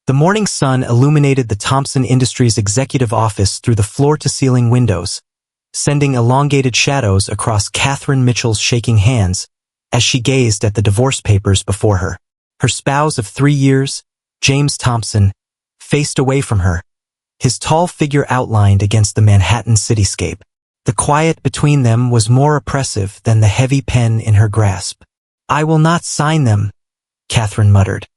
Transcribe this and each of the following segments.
The morning sun illuminated the Thompson Industries executive office through the floor-to-ceiling windows, sending elongated shadows across Catherine Mitchell's shaking hands as she gazed at the divorce papers before her. Her spouse of 3 years, James Thompson, faced away from her, his tall figure outlined against the Manhattan cityscape. The quiet between them was more oppressive than the heavy pen in her grasp. "I will not sign them," Catherine muttered,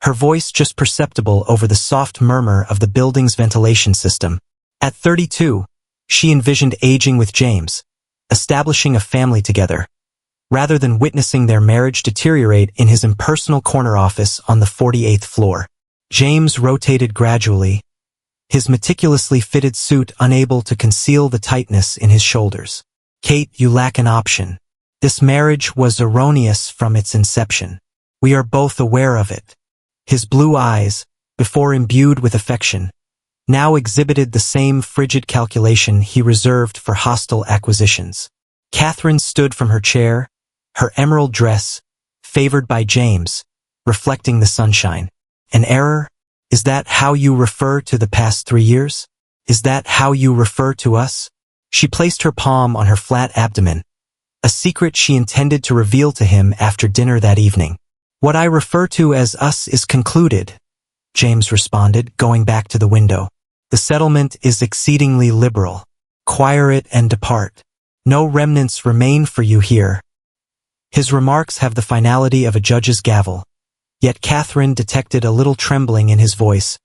her voice just perceptible over the soft murmur of the building's ventilation system. At 32, she envisioned aging with James, establishing a family together, rather than witnessing their marriage deteriorate in his impersonal corner office on the 48th floor. James rotated gradually, his meticulously fitted suit unable to conceal the tightness in his shoulders. "Kate, you lack an option. This marriage was erroneous from its inception. We are both aware of it." His blue eyes, before imbued with affection, now exhibited the same frigid calculation he reserved for hostile acquisitions. Catherine stood from her chair, her emerald dress, favored by James, reflecting the sunshine. "An error? Is that how you refer to the past 3 years? Is that how you refer to us?" She placed her palm on her flat abdomen, a secret she intended to reveal to him after dinner that evening. "What I refer to as us is concluded," James responded, going back to the window. "The settlement is exceedingly liberal. Acquire it and depart. No remnants remain for you here." His remarks have the finality of a judge's gavel, yet Catherine detected a little trembling in his voice,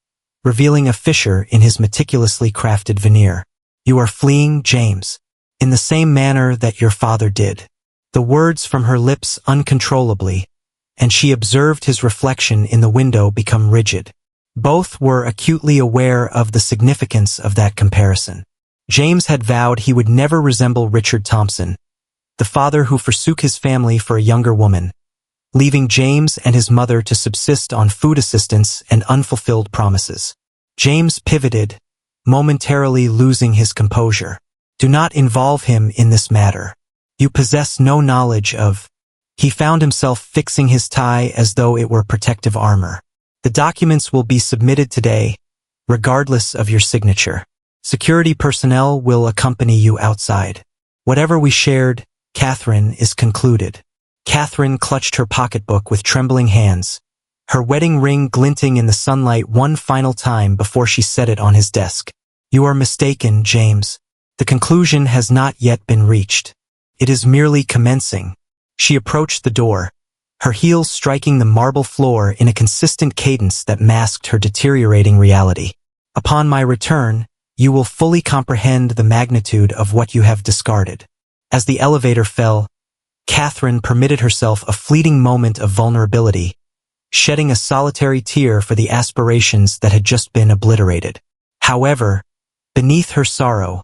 revealing a fissure in his meticulously crafted veneer. "You are fleeing, James, in the same manner that your father did." The words from her lips uncontrollably, and she observed his reflection in the window become rigid. Both were acutely aware of the significance of that comparison. James had vowed he would never resemble Richard Thompson, the father who forsook his family for a younger woman, leaving James and his mother to subsist on food assistance and unfulfilled promises. James pivoted, momentarily losing his composure. "Do not involve him in this matter. You possess no knowledge of—" He found himself fixing his tie as though it were protective armor. "The documents will be submitted today, regardless of your signature. Security personnel will accompany you outside. Whatever we shared, Catherine, is concluded." Catherine clutched her pocketbook with trembling hands, her wedding ring glinting in the sunlight one final time before she set it on his desk. "You are mistaken, James. The conclusion has not yet been reached. It is merely commencing." She approached the door, her heels striking the marble floor in a consistent cadence that masked her deteriorating reality. "Upon my return, you will fully comprehend the magnitude of what you have discarded." As the elevator fell, Catherine permitted herself a fleeting moment of vulnerability, shedding a solitary tear for the aspirations that had just been obliterated. However, beneath her sorrow,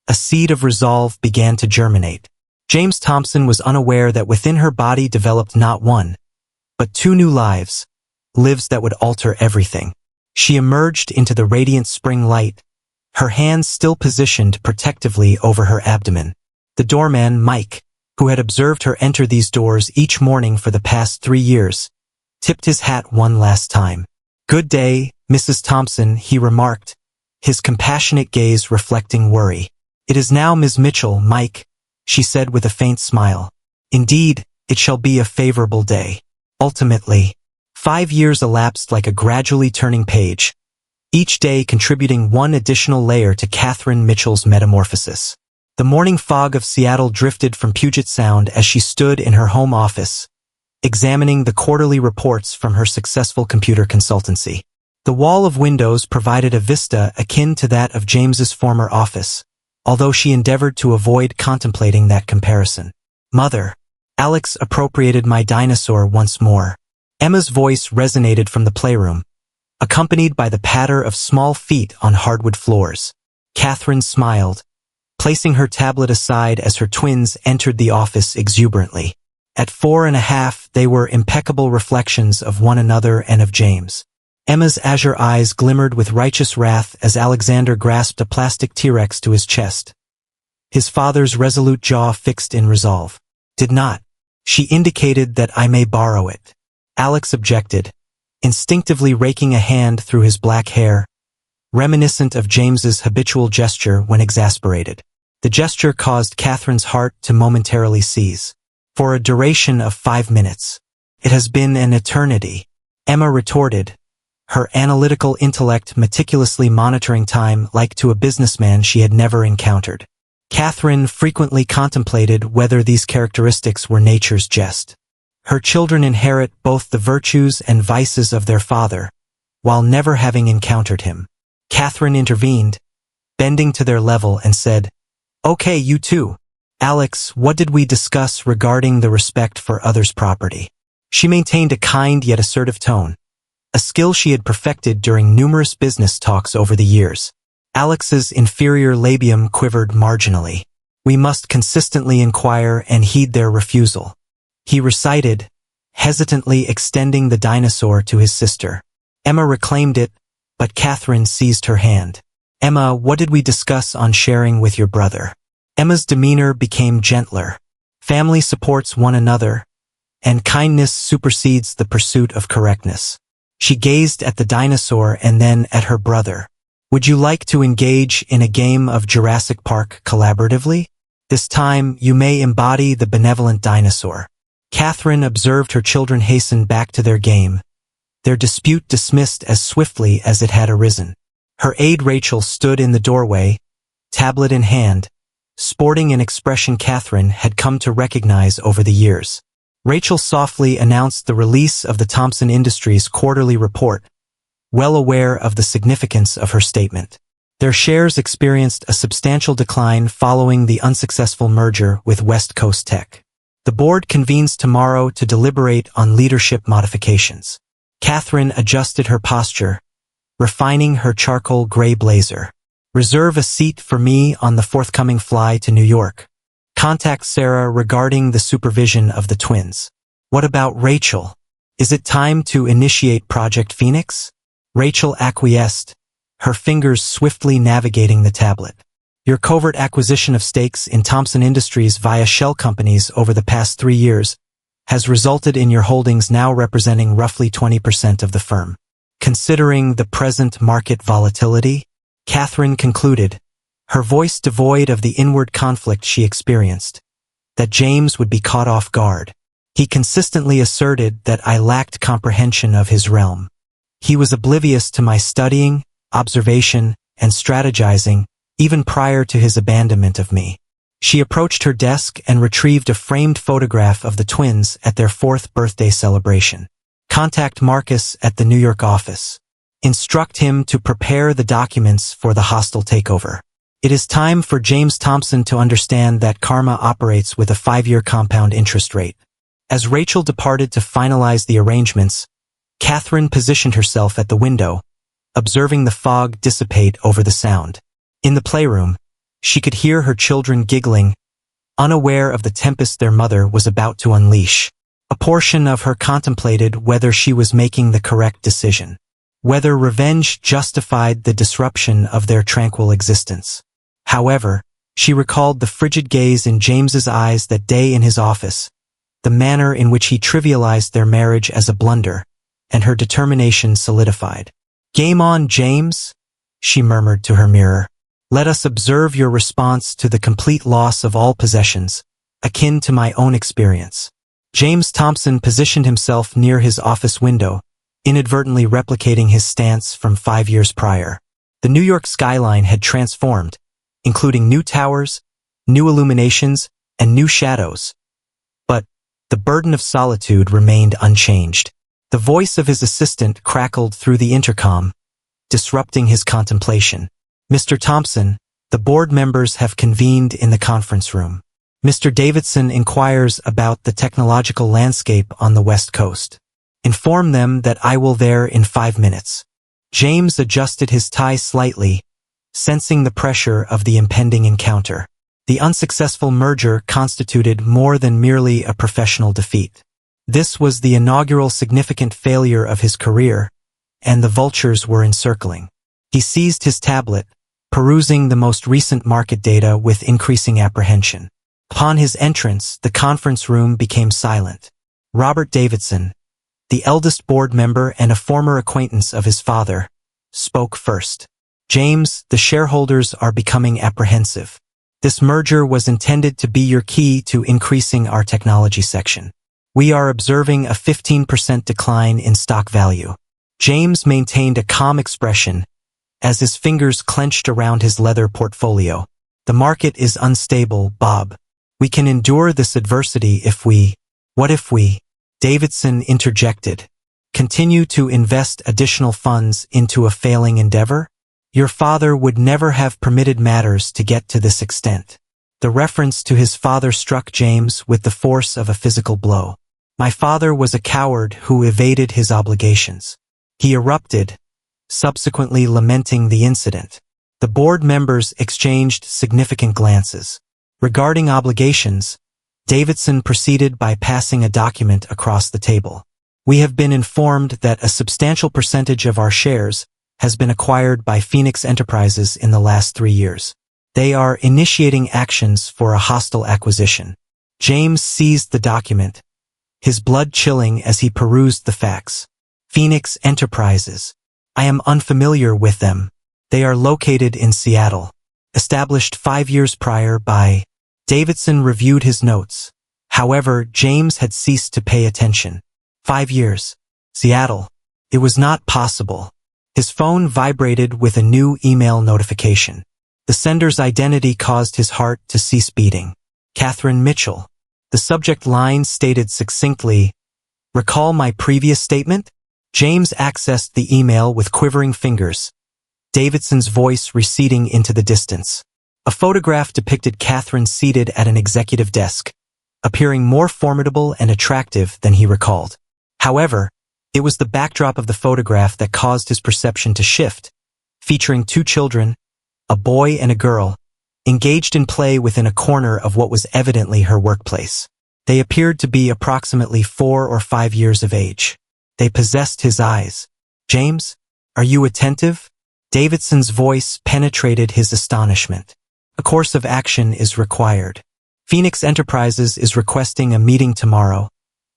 a seed of resolve began to germinate. James Thompson was unaware that within her body developed not one, but 2 new lives, lives that would alter everything. She emerged into the radiant spring light, her hands still positioned protectively over her abdomen. The doorman, Mike, who had observed her enter these doors each morning for the past 3 years, tipped his hat one last time. "Good day, Mrs. Thompson," he remarked, his compassionate gaze reflecting worry. "It is now Ms. Mitchell, Mike," she said with a faint smile. "Indeed, it shall be a favorable day." Ultimately, 5 years elapsed like a gradually turning page, each day contributing one additional layer to Catherine Mitchell's metamorphosis. The morning fog of Seattle drifted from Puget Sound as she stood in her home office, examining the quarterly reports from her successful computer consultancy. The wall of windows provided a vista akin to that of James's former office, although she endeavored to avoid contemplating that comparison. "Mother." Alex appropriated my dinosaur once more. Emma's voice resonated from the playroom, accompanied by the patter of small feet on hardwood floors. Catherine smiled, placing her tablet aside as her twins entered the office exuberantly. At 4.5, they were impeccable reflections of one another and of James. Emma's azure eyes glimmered with righteous wrath as Alexander grasped a plastic T-Rex to his chest, his father's resolute jaw fixed in resolve. "Did not. She indicated that I may borrow it." Alex objected, instinctively raking a hand through his black hair, reminiscent of James's habitual gesture when exasperated. The gesture caused Catherine's heart to momentarily seize. For a duration of 5 minutes. It has been an eternity, Emma retorted, her analytical intellect meticulously monitoring time like to a businessman she had never encountered. Catherine frequently contemplated whether these characteristics were nature's jest. Her children inherit both the virtues and vices of their father, while never having encountered him. Catherine intervened, bending to their level and said, "Okay, you two. Alex, what did we discuss regarding the respect for others' property?" She maintained a kind yet assertive tone, a skill she had perfected during numerous business talks over the years. Alex's inferior labium quivered marginally. "We must consistently inquire and heed their refusal," he recited, hesitantly extending the dinosaur to his sister. Emma reclaimed it, but Catherine seized her hand. "Emma, what did we discuss on sharing with your brother?" Emma's demeanor became gentler. Family supports one another, and kindness supersedes the pursuit of correctness. She gazed at the dinosaur and then at her brother. "Would you like to engage in a game of Jurassic Park collaboratively? This time, you may embody the benevolent dinosaur." Catherine observed her children hasten back to their game, their dispute dismissed as swiftly as it had arisen. Her aide Rachel stood in the doorway, tablet in hand, sporting an expression Catherine had come to recognize over the years. Rachel softly announced the release of the Thompson Industries quarterly report, well aware of the significance of her statement. Their shares experienced a substantial decline following the unsuccessful merger with West Coast Tech. The board convenes tomorrow to deliberate on leadership modifications. Catherine adjusted her posture, refining her charcoal gray blazer. "Reserve a seat for me on the forthcoming fly to New York. Contact Sarah regarding the supervision of the twins." "What about Rachel? Is it time to initiate Project Phoenix?" Rachel acquiesced, her fingers swiftly navigating the tablet. "Your covert acquisition of stakes in Thompson Industries via shell companies over the past 3 years has resulted in your holdings now representing roughly 20% of the firm. Considering the present market volatility," Catherine concluded, her voice devoid of the inward conflict she experienced, "that James would be caught off guard. He consistently asserted that I lacked comprehension of his realm. He was oblivious to my studying, observation, and strategizing, even prior to his abandonment of me." She approached her desk and retrieved a framed photograph of the twins at their 4th birthday celebration. "Contact Marcus at the New York office. Instruct him to prepare the documents for the hostile takeover. It is time for James Thompson to understand that karma operates with a 5-year compound interest rate." As Rachel departed to finalize the arrangements, Catherine positioned herself at the window, observing the fog dissipate over the sound. In the playroom, she could hear her children giggling, unaware of the tempest their mother was about to unleash. A portion of her contemplated whether she was making the correct decision, whether revenge justified the disruption of their tranquil existence. However, she recalled the frigid gaze in James's eyes that day in his office, the manner in which he trivialized their marriage as a blunder, and her determination solidified. "Game on, James," she murmured to her mirror. "Let us observe your response to the complete loss of all possessions, akin to my own experience." James Thompson positioned himself near his office window, inadvertently replicating his stance from 5 years prior. The New York skyline had transformed, including new towers, new illuminations, and new shadows. But the burden of solitude remained unchanged. The voice of his assistant crackled through the intercom, disrupting his contemplation. "Mr. Thompson, the board members have convened in the conference room. Mr. Davidson inquires about the technological landscape on the West Coast. Inform them that I will there in 5 minutes." James adjusted his tie slightly, sensing the pressure of the impending encounter. The unsuccessful merger constituted more than merely a professional defeat. This was the inaugural significant failure of his career, and the vultures were encircling. He seized his tablet, perusing the most recent market data with increasing apprehension. Upon his entrance, the conference room became silent. Robert Davidson, the eldest board member and a former acquaintance of his father, spoke first. James, the shareholders are becoming apprehensive. This merger was intended to be your key to increasing our technology section. We are observing a 15% decline in stock value. James maintained a calm expression as his fingers clenched around his leather portfolio. The market is unstable, Bob. We can endure this adversity if we— What if we— Davidson interjected. Continue to invest additional funds into a failing endeavor? Your father would never have permitted matters to get to this extent. The reference to his father struck James with the force of a physical blow. My father was a coward who evaded his obligations. He erupted, subsequently lamenting the incident. The board members exchanged significant glances. Regarding obligations, Davidson proceeded by passing a document across the table. We have been informed that a substantial percentage of our shares has been acquired by Phoenix Enterprises in the last 3 years. They are initiating actions for a hostile acquisition. James seized the document, his blood chilling as he perused the facts. Phoenix Enterprises. I am unfamiliar with them. They are located in Seattle. Established 5 years prior by— Davidson reviewed his notes. However, James had ceased to pay attention. 5 years. Seattle. It was not possible. His phone vibrated with a new email notification. The sender's identity caused his heart to cease beating. Catherine Mitchell. The subject line stated succinctly, "Recall my previous statement?" James accessed the email with quivering fingers, Davidson's voice receding into the distance. A photograph depicted Catherine seated at an executive desk, appearing more formidable and attractive than he recalled. However, it was the backdrop of the photograph that caused his perception to shift, featuring 2 children, a boy and a girl, engaged in play within a corner of what was evidently her workplace. They appeared to be approximately 4 or 5 years of age. They possessed his eyes. "James, are you attentive?" Davidson's voice penetrated his astonishment. "A course of action is required. Phoenix Enterprises is requesting a meeting tomorrow,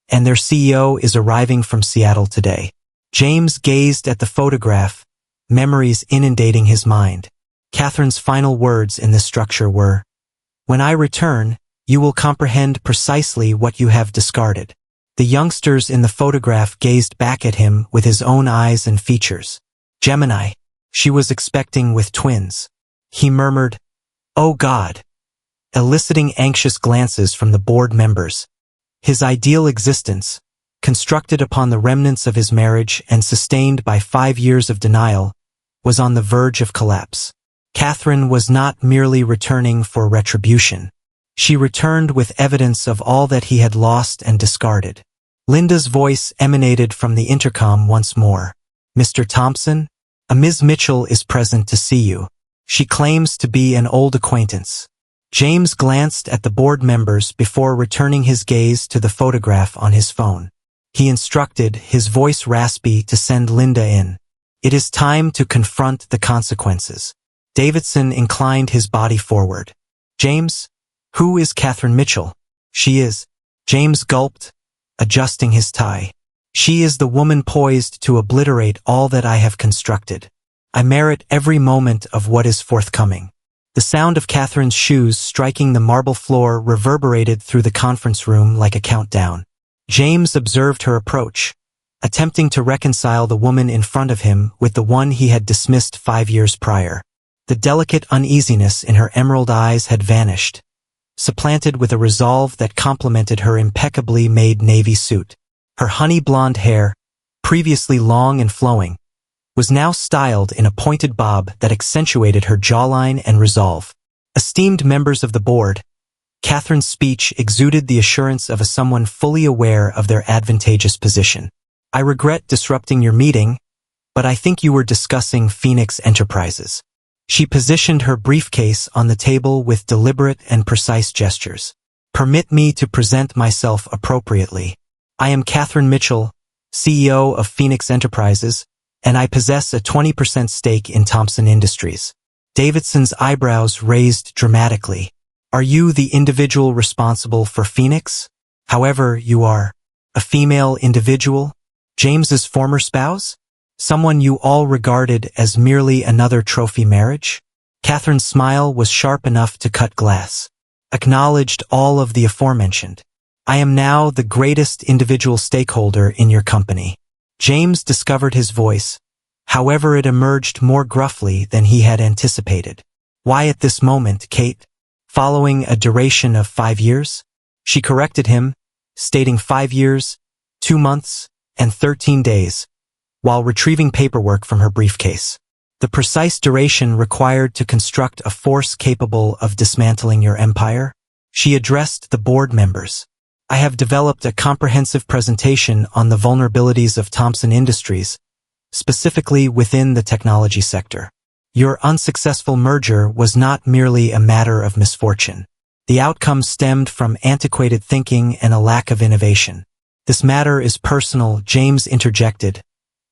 and their CEO is arriving from Seattle today." James gazed at the photograph, memories inundating his mind. Catherine's final words in this structure were, "When I return, you will comprehend precisely what you have discarded." The youngsters in the photograph gazed back at him with his own eyes and features. "Gemini, she was expecting with twins." He murmured, "Oh God," eliciting anxious glances from the board members. His ideal existence, constructed upon the remnants of his marriage and sustained by 5 years of denial, was on the verge of collapse. Catherine was not merely returning for retribution. She returned with evidence of all that he had lost and discarded. Linda's voice emanated from the intercom once more. "Mr. Thompson, a Ms. Mitchell is present to see you. She claims to be an old acquaintance." James glanced at the board members before returning his gaze to the photograph on his phone. He instructed, his voice raspy, to send Linda in. "It is time to confront the consequences." Davidson inclined his body forward. "James, who is Catherine Mitchell?" "She is—" James gulped, adjusting his tie. "She is the woman poised to obliterate all that I have constructed. I merit every moment of what is forthcoming." The sound of Catherine's shoes striking the marble floor reverberated through the conference room like a countdown. James observed her approach, attempting to reconcile the woman in front of him with the one he had dismissed 5 years prior. The delicate uneasiness in her emerald eyes had vanished, supplanted with a resolve that complemented her impeccably made navy suit. Her honey blonde hair, previously long and flowing, was now styled in a pointed bob that accentuated her jawline and resolve. Esteemed members of the board, Catherine's speech exuded the assurance of someone fully aware of their advantageous position. "I regret disrupting your meeting, but I think you were discussing Phoenix Enterprises." She positioned her briefcase on the table with deliberate and precise gestures. "Permit me to present myself appropriately. I am Catherine Mitchell, CEO of Phoenix Enterprises, and I possess a 20% stake in Thompson Industries." Davidson's eyebrows raised dramatically. "Are you the individual responsible for Phoenix? However, you are a female individual?" James's former spouse? Someone you all regarded as merely another trophy marriage? Catherine's smile was sharp enough to cut glass. Acknowledged all of the aforementioned. I am now the greatest individual stakeholder in your company. James discovered his voice. However, it emerged more gruffly than he had anticipated. Why at this moment, Kate? Following a duration of 5 years? She corrected him, stating 5 years, 2 months, and 13 days, while retrieving paperwork from her briefcase. The precise duration required to construct a force capable of dismantling your empire? She addressed the board members. I have developed a comprehensive presentation on the vulnerabilities of Thompson Industries, specifically within the technology sector. Your unsuccessful merger was not merely a matter of misfortune. The outcome stemmed from antiquated thinking and a lack of innovation. This matter is personal, James interjected,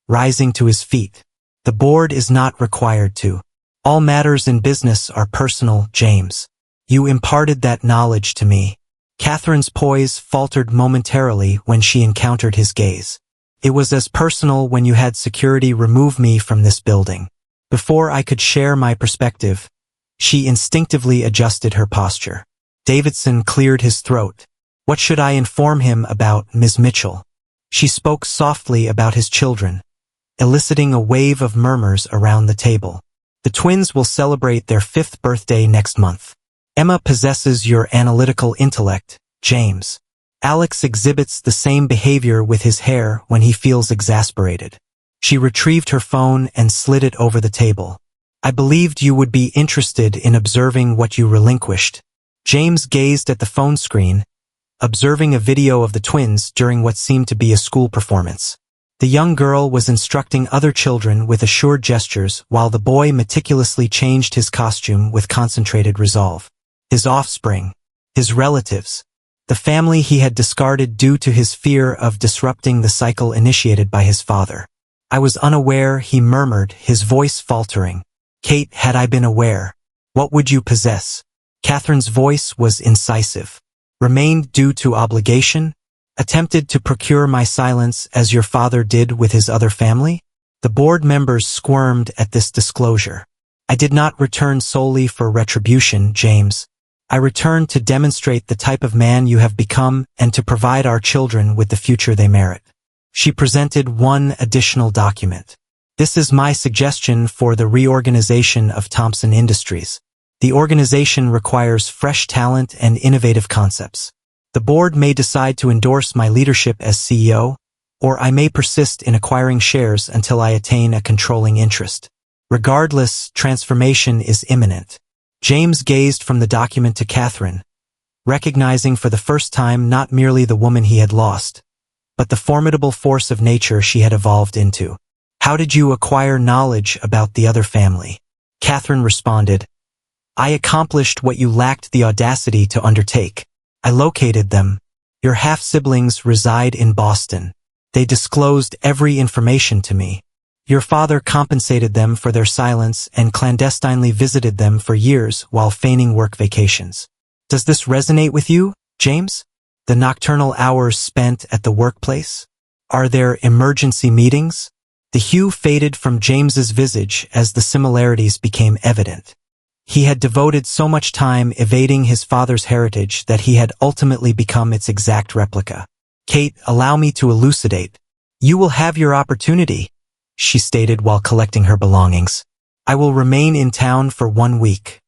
rising to his feet. The board is not required to. All matters in business are personal, James. You imparted that knowledge to me. Catherine's poise faltered momentarily when she encountered his gaze. It was as personal when you had security remove me from this building. Before I could share my perspective, she instinctively adjusted her posture. Davidson cleared his throat. What should I inform him about, Ms. Mitchell? She spoke softly about his children, eliciting a wave of murmurs around the table. The twins will celebrate their 5th birthday next month. Emma possesses your analytical intellect, James. Alex exhibits the same behavior with his hair when he feels exasperated. She retrieved her phone and slid it over the table. I believed you would be interested in observing what you relinquished. James gazed at the phone screen, observing a video of the twins during what seemed to be a school performance. The young girl was instructing other children with assured gestures while the boy meticulously changed his costume with concentrated resolve. His offspring, his relatives, the family he had discarded due to his fear of disrupting the cycle initiated by his father. I was unaware, he murmured, his voice faltering. Kate, had I been aware, what would you possess? Catherine's voice was incisive. Remained due to obligation? Attempted to procure my silence as your father did with his other family? The board members squirmed at this disclosure. I did not return solely for retribution, James. I returned to demonstrate the type of man you have become and to provide our children with the future they merit. She presented one additional document. This is my suggestion for the reorganization of Thompson Industries. The organization requires fresh talent and innovative concepts. The board may decide to endorse my leadership as CEO, or I may persist in acquiring shares until I attain a controlling interest. Regardless, transformation is imminent. James gazed from the document to Catherine, recognizing for the first time not merely the woman he had lost, but the formidable force of nature she had evolved into. How did you acquire knowledge about the other family? Catherine responded, I accomplished what you lacked the audacity to undertake. I located them. Your half-siblings reside in Boston. They disclosed every information to me. Your father compensated them for their silence and clandestinely visited them for years while feigning work vacations. Does this resonate with you, James? The nocturnal hours spent at the workplace? Are there emergency meetings? The hue faded from James's visage as the similarities became evident. He had devoted so much time evading his father's heritage that he had ultimately become its exact replica. Kate, allow me to elucidate. You will have your opportunity, she stated while collecting her belongings. I will remain in town for 1 week.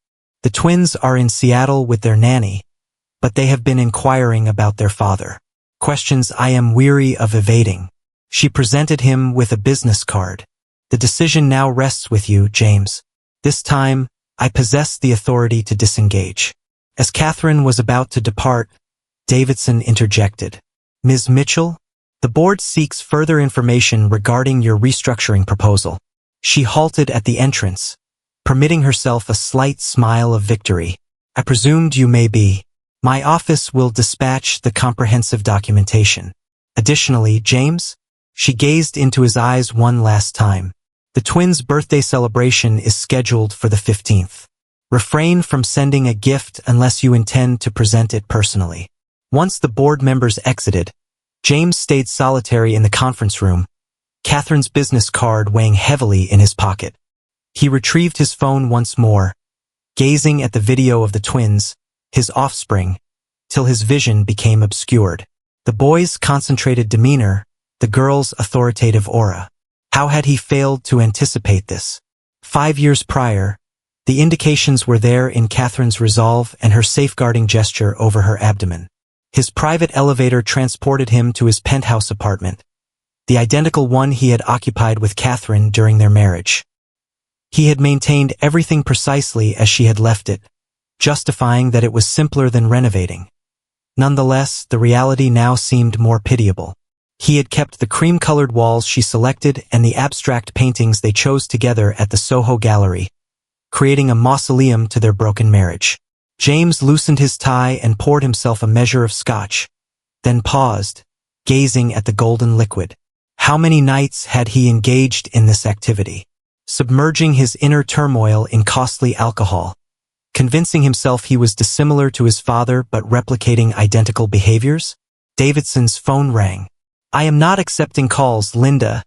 The twins are in Seattle with their nanny, but they have been inquiring about their father. Questions I am weary of evading. She presented him with a business card. The decision now rests with you, James. This time, I possess the authority to disengage. As Catherine was about to depart, Davidson interjected. Ms. Mitchell, the board seeks further information regarding your restructuring proposal. She halted at the entrance, permitting herself a slight smile of victory. I presumed you may be. My office will dispatch the comprehensive documentation. Additionally, James, she gazed into his eyes one last time. The twins' birthday celebration is scheduled for the 15th. Refrain from sending a gift unless you intend to present it personally. Once the board members exited, James stayed solitary in the conference room, Catherine's business card weighing heavily in his pocket. He retrieved his phone once more, gazing at the video of the twins, his offspring, till his vision became obscured. The boy's concentrated demeanor, the girl's authoritative aura. How had he failed to anticipate this? 5 years prior, the indications were there in Catherine's resolve and her safeguarding gesture over her abdomen. His private elevator transported him to his penthouse apartment, the identical one he had occupied with Catherine during their marriage. He had maintained everything precisely as she had left it, justifying that it was simpler than renovating. Nonetheless, the reality now seemed more pitiable. He had kept the cream-colored walls she selected and the abstract paintings they chose together at the Soho Gallery, creating a mausoleum to their broken marriage. James loosened his tie and poured himself a measure of scotch, then paused, gazing at the golden liquid. How many nights had he engaged in this activity? Submerging his inner turmoil in costly alcohol, convincing himself he was dissimilar to his father but replicating identical behaviors? Davidson's phone rang. "I am not accepting calls, Linda,"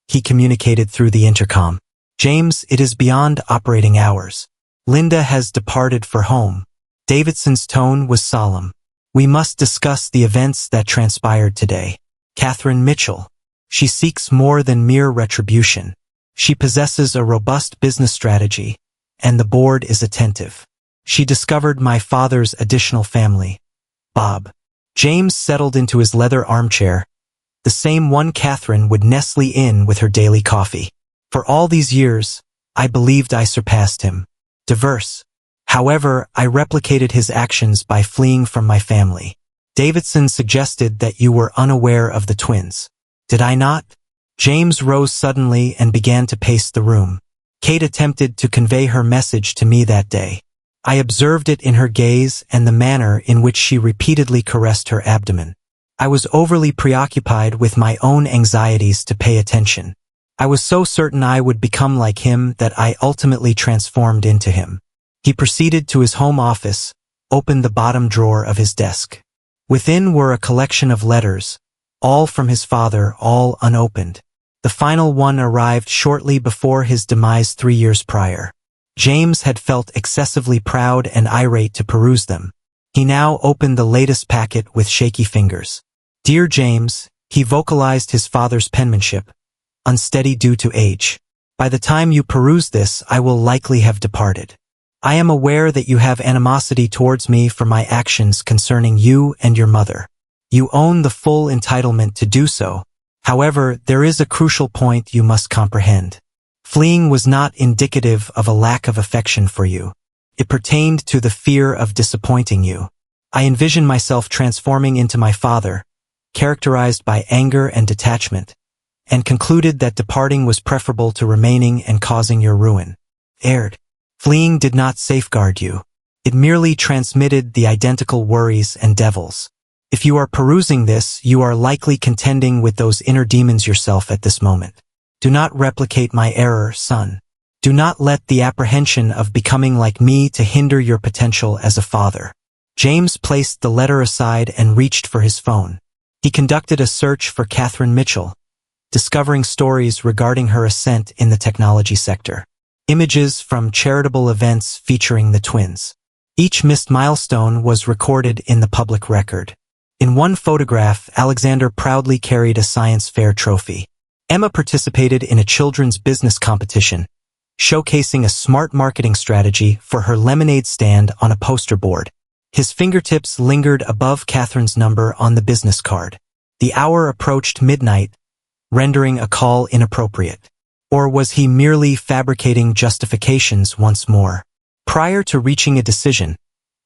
he communicated through the intercom. "James, it is beyond operating hours. Linda has departed for home." Davidson's tone was solemn. "We must discuss the events that transpired today. Catherine Mitchell. She seeks more than mere retribution. She possesses a robust business strategy, and the board is attentive. She discovered my father's additional family, Bob." James settled into his leather armchair, the same one Catherine would nestle in with her daily coffee. "For all these years, I believed I surpassed him. Diverse. However, I replicated his actions by fleeing from my family. Davidson suggested that you were unaware of the twins. Did I not?" James rose suddenly and began to pace the room. "Kate attempted to convey her message to me that day. I observed it in her gaze and the manner in which she repeatedly caressed her abdomen. I was overly preoccupied with my own anxieties to pay attention. I was so certain I would become like him that I ultimately transformed into him." He proceeded to his home office, opened the bottom drawer of his desk. Within were a collection of letters, all from his father, all unopened. The final one arrived shortly before his demise 3 years prior. James had felt excessively proud and irate to peruse them. He now opened the latest packet with shaky fingers. "Dear James," he vocalized his father's penmanship, unsteady due to age. "By the time you peruse this, I will likely have departed. I am aware that you have animosity towards me for my actions concerning you and your mother. You own the full entitlement to do so. However, there is a crucial point you must comprehend. Fleeing was not indicative of a lack of affection for you. It pertained to the fear of disappointing you. I envisioned myself transforming into my father, characterized by anger and detachment, and concluded that departing was preferable to remaining and causing your ruin. Aired. Fleeing did not safeguard you. It merely transmitted the identical worries and devils. If you are perusing this, you are likely contending with those inner demons yourself at this moment. Do not replicate my error, son. Do not let the apprehension of becoming like me to hinder your potential as a father." James placed the letter aside and reached for his phone. He conducted a search for Catherine Mitchell, discovering stories regarding her ascent in the technology sector. Images from charitable events featuring the twins. Each missed milestone was recorded in the public record. In one photograph, Alexander proudly carried a science fair trophy. Emma participated in a children's business competition, showcasing a smart marketing strategy for her lemonade stand on a poster board. His fingertips lingered above Catherine's number on the business card. The hour approached midnight, rendering a call inappropriate. Or was he merely fabricating justifications once more? Prior to reaching a decision,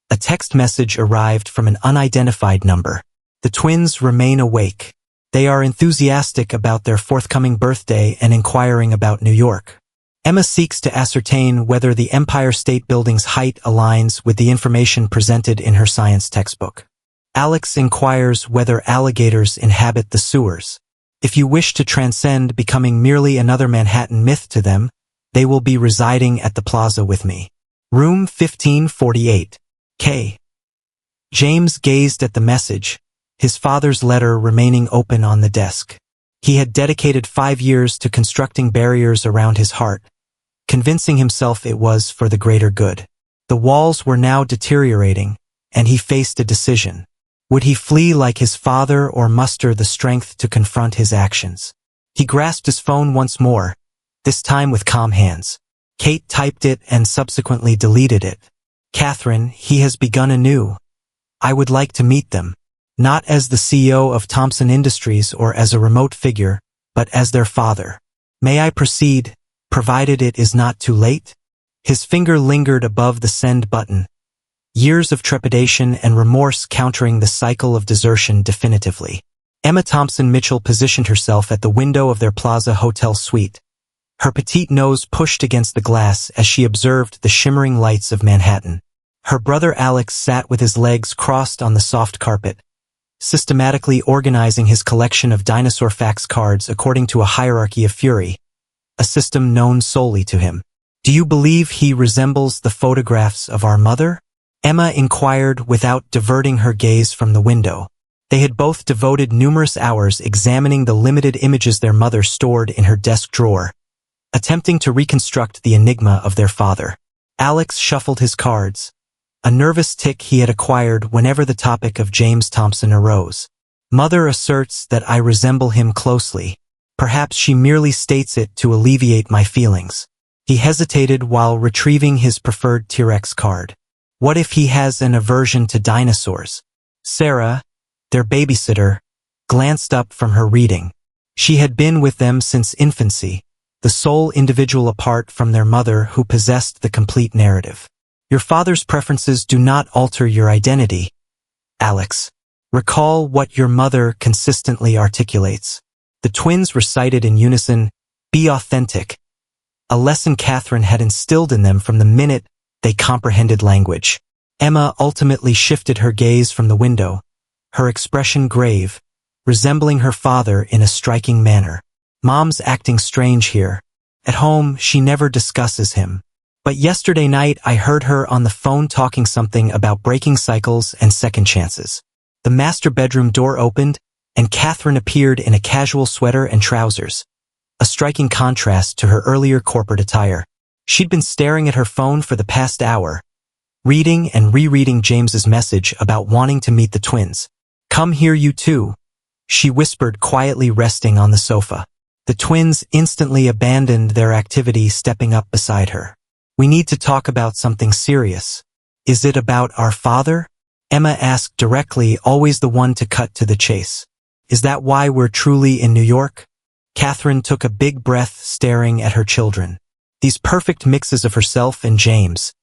a text message arrived from an unidentified number. "The twins remain awake. They are enthusiastic about their forthcoming birthday and inquiring about New York. Emma seeks to ascertain whether the Empire State Building's height aligns with the information presented in her science textbook. Alex inquires whether alligators inhabit the sewers. If you wish to transcend becoming merely another Manhattan myth to them, they will be residing at the plaza with me. Room 1548. K." James gazed at the message, his father's letter remaining open on the desk. He had dedicated 5 years to constructing barriers around his heart, convincing himself it was for the greater good. The walls were now deteriorating, and he faced a decision. Would he flee like his father or muster the strength to confront his actions? He grasped his phone once more, this time with calm hands. Kate typed it and subsequently deleted it. Catherine, he has begun anew. I would like to meet them. Not as the CEO of Thompson Industries or as a remote figure, but as their father. May I proceed, provided it is not too late? His finger lingered above the send button. Years of trepidation and remorse countering the cycle of desertion definitively. Emma Thompson Mitchell positioned herself at the window of their Plaza Hotel suite. Her petite nose pushed against the glass as she observed the shimmering lights of Manhattan. Her brother Alex sat with his legs crossed on the soft carpet, systematically organizing his collection of dinosaur facts cards according to a hierarchy of fury, a system known solely to him. Do you believe he resembles the photographs of our mother? Emma inquired without diverting her gaze from the window. They had both devoted numerous hours examining the limited images their mother stored in her desk drawer, attempting to reconstruct the enigma of their father. Alex shuffled his cards, a nervous tic he had acquired whenever the topic of James Thompson arose. Mother asserts that I resemble him closely. Perhaps she merely states it to alleviate my feelings. He hesitated while retrieving his preferred T-Rex card. What if he has an aversion to dinosaurs? Sarah, their babysitter, glanced up from her reading. She had been with them since infancy, the sole individual apart from their mother who possessed the complete narrative. Your father's preferences do not alter your identity, Alex. Recall what your mother consistently articulates. The twins recited in unison, be authentic, a lesson Catherine had instilled in them from the minute they comprehended language. Emma ultimately shifted her gaze from the window, her expression grave, resembling her father in a striking manner. Mom's acting strange here. At home, she never discusses him. But yesterday night I heard her on the phone talking something about breaking cycles and second chances. The master bedroom door opened, and Catherine appeared in a casual sweater and trousers, a striking contrast to her earlier corporate attire. She'd been staring at her phone for the past hour, reading and rereading James's message about wanting to meet the twins. Come here you two, she whispered, quietly resting on the sofa. The twins instantly abandoned their activity, stepping up beside her. We need to talk about something serious. Is it about our father? Emma asked directly, always the one to cut to the chase. Is that why we're truly in New York? Catherine took a big breath, staring at her children. These perfect mixes of herself and James.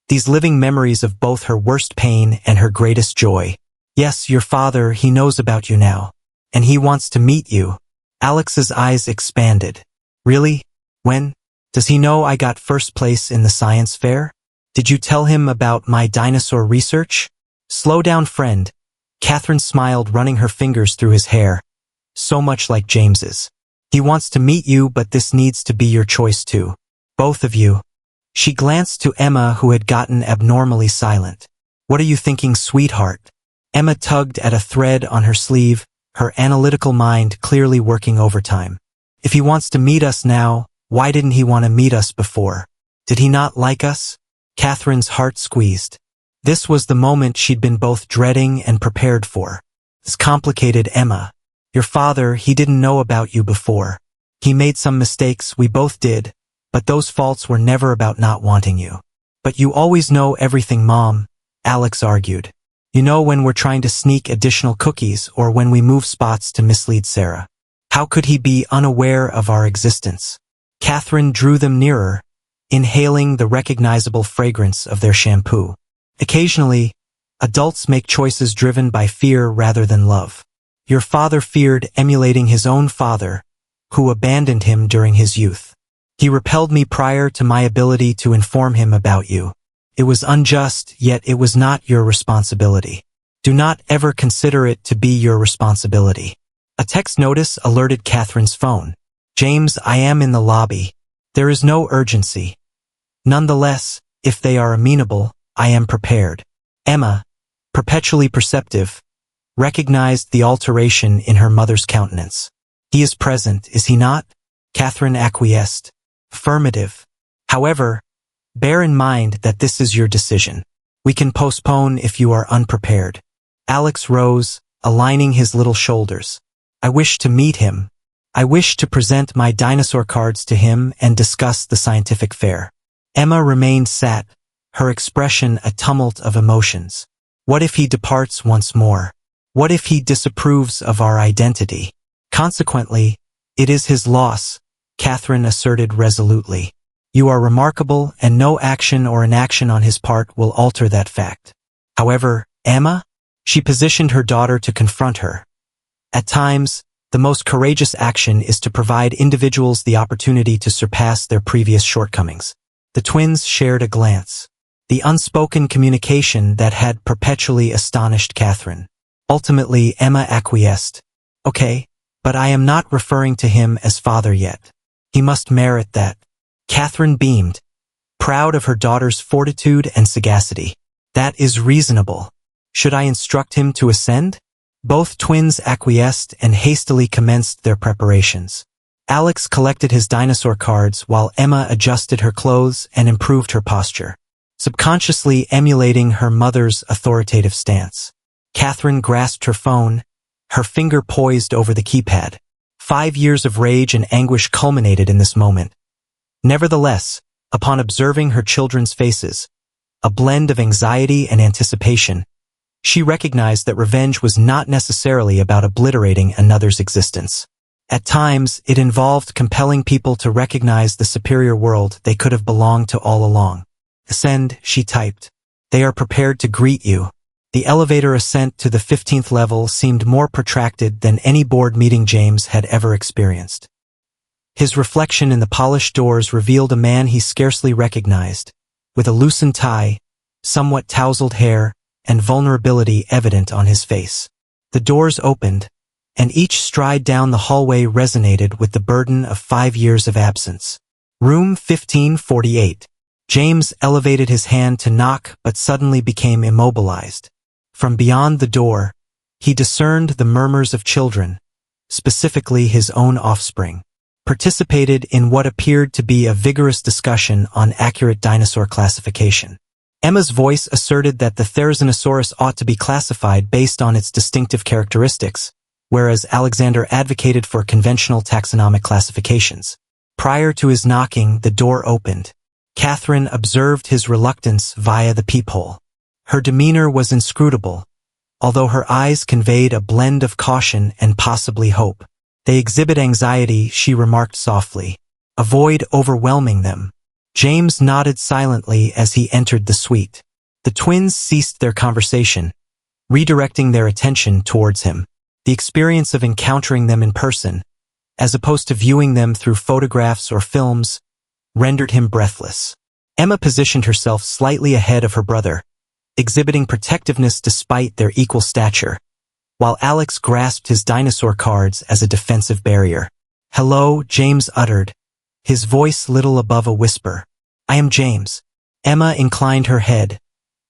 These living memories of both her worst pain and her greatest joy. Yes, your father, he knows about you now. And he wants to meet you. Alex's eyes expanded. Really? When? Does he know I got first place in the science fair? Did you tell him about my dinosaur research? Slow down, friend. Catherine smiled, running her fingers through his hair. So much like James's. He wants to meet you, but this needs to be your choice too. Both of you. She glanced to Emma, who had gotten abnormally silent. What are you thinking, sweetheart? Emma tugged at a thread on her sleeve, her analytical mind clearly working overtime. If he wants to meet us now, why didn't he want to meet us before? Did he not like us? Catherine's heart squeezed. This was the moment she'd been both dreading and prepared for. It's complicated, Emma. Your father, he didn't know about you before. He made some mistakes, we both did, but those faults were never about not wanting you. But you always know everything, Mom, Alex argued. You know when we're trying to sneak additional cookies or when we move spots to mislead Sarah. How could he be unaware of our existence? Catherine drew them nearer, inhaling the recognizable fragrance of their shampoo. Occasionally, adults make choices driven by fear rather than love. Your father feared emulating his own father, who abandoned him during his youth. He repelled me prior to my ability to inform him about you. It was unjust, yet it was not your responsibility. Do not ever consider it to be your responsibility. A text notice alerted Catherine's phone. James, I am in the lobby. There is no urgency. Nonetheless, if they are amenable, I am prepared. Emma, perpetually perceptive, recognized the alteration in her mother's countenance. He is present, is he not? Catherine acquiesced. Affirmative. However, bear in mind that this is your decision. We can postpone if you are unprepared. Alex rose, aligning his little shoulders. I wish to meet him. I wish to present my dinosaur cards to him and discuss the scientific fair. Emma remained sat, her expression a tumult of emotions. What if he departs once more? What if he disapproves of our identity? Consequently, it is his loss, Catherine asserted resolutely. You are remarkable, and no action or inaction on his part will alter that fact. However, Emma? She positioned her daughter to confront her. At times, the most courageous action is to provide individuals the opportunity to surpass their previous shortcomings. The twins shared a glance. The unspoken communication that had perpetually astonished Catherine. Ultimately, Emma acquiesced. Okay, but I am not referring to him as father yet. He must merit that. Catherine beamed, proud of her daughter's fortitude and sagacity. That is reasonable. Should I instruct him to ascend? Both twins acquiesced and hastily commenced their preparations. Alex collected his dinosaur cards while Emma adjusted her clothes and improved her posture, subconsciously emulating her mother's authoritative stance. Catherine grasped her phone, her finger poised over the keypad. 5 years of rage and anguish culminated in this moment. Nevertheless, upon observing her children's faces, a blend of anxiety and anticipation, she recognized that revenge was not necessarily about obliterating another's existence. At times, it involved compelling people to recognize the superior world they could have belonged to all along. Ascend, she typed. They are prepared to greet you. The elevator ascent to the 15th level seemed more protracted than any board meeting James had ever experienced. His reflection in the polished doors revealed a man he scarcely recognized, with a loosened tie, somewhat tousled hair, and vulnerability evident on his face. The doors opened, and each stride down the hallway resonated with the burden of 5 years of absence. Room 1548. James elevated his hand to knock but suddenly became immobilized. From beyond the door, he discerned the murmurs of children, specifically his own offspring, participated in what appeared to be a vigorous discussion on accurate dinosaur classification. Emma's voice asserted that the Therizinosaurus ought to be classified based on its distinctive characteristics, whereas Alexander advocated for conventional taxonomic classifications. Prior to his knocking, the door opened. Catherine observed his reluctance via the peephole. Her demeanor was inscrutable, although her eyes conveyed a blend of caution and possibly hope. They exhibit anxiety, she remarked softly. Avoid overwhelming them. James nodded silently as he entered the suite. The twins ceased their conversation, redirecting their attention towards him. The experience of encountering them in person, as opposed to viewing them through photographs or films, rendered him breathless. Emma positioned herself slightly ahead of her brother, exhibiting protectiveness despite their equal stature, while Alex grasped his dinosaur cards as a defensive barrier. Hello, James uttered, his voice little above a whisper. I am James. Emma inclined her head,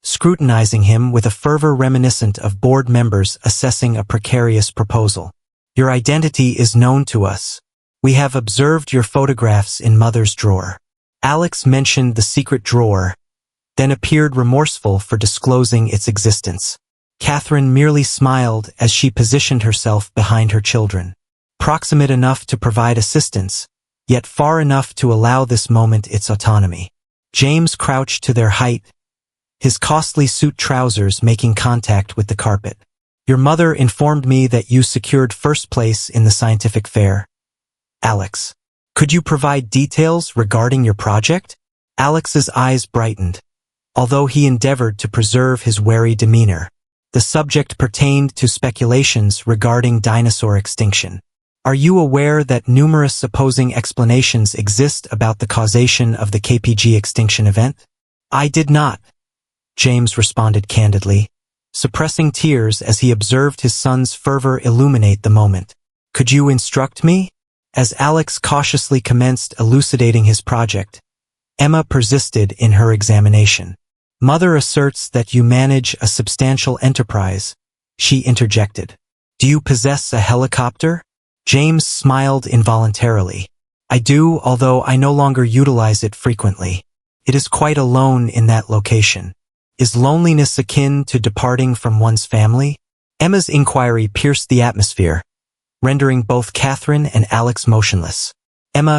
scrutinizing him with a fervor reminiscent of board members assessing a precarious proposal. Your identity is known to us. We have observed your photographs in Mother's drawer. Alex mentioned the secret drawer, then appeared remorseful for disclosing its existence. Catherine merely smiled as she positioned herself behind her children, proximate enough to provide assistance, yet far enough to allow this moment its autonomy. James crouched to their height, his costly suit trousers making contact with the carpet. Your mother informed me that you secured first place in the scientific fair. Alex, could you provide details regarding your project? Alex's eyes brightened, although he endeavored to preserve his wary demeanor. The subject pertained to speculations regarding dinosaur extinction. Are you aware that numerous opposing explanations exist about the causation of the KPG extinction event? I did not, James responded candidly, suppressing tears as he observed his son's fervor illuminate the moment. Could you instruct me? As Alex cautiously commenced elucidating his project, Emma persisted in her examination. Mother asserts that you manage a substantial enterprise, she interjected. Do you possess a helicopter? James smiled involuntarily. I do, although I no longer utilize it frequently. It is quite alone in that location. Is loneliness akin to departing from one's family? Emma's inquiry pierced the atmosphere, rendering both Catherine and Alex motionless.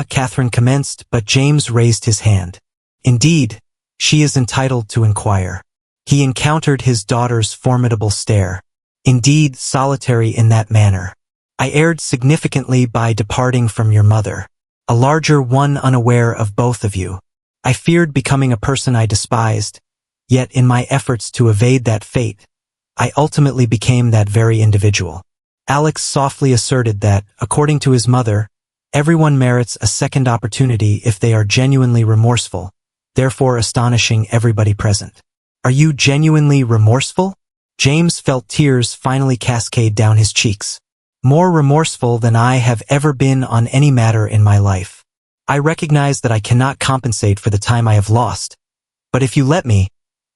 Catherine commenced, but James raised his hand. Indeed, she is entitled to inquire. He encountered his daughter's formidable stare. Indeed, solitary in that manner. I erred significantly by departing from your mother. A larger one unaware of both of you. I feared becoming a person I despised, yet in my efforts to evade that fate, I ultimately became that very individual. Alex softly asserted that, according to his mother, everyone merits a second opportunity if they are genuinely remorseful, therefore astonishing everybody present. Are you genuinely remorseful? James felt tears finally cascade down his cheeks. More remorseful than I have ever been on any matter in my life. I recognize that I cannot compensate for the time I have lost, but if you let me,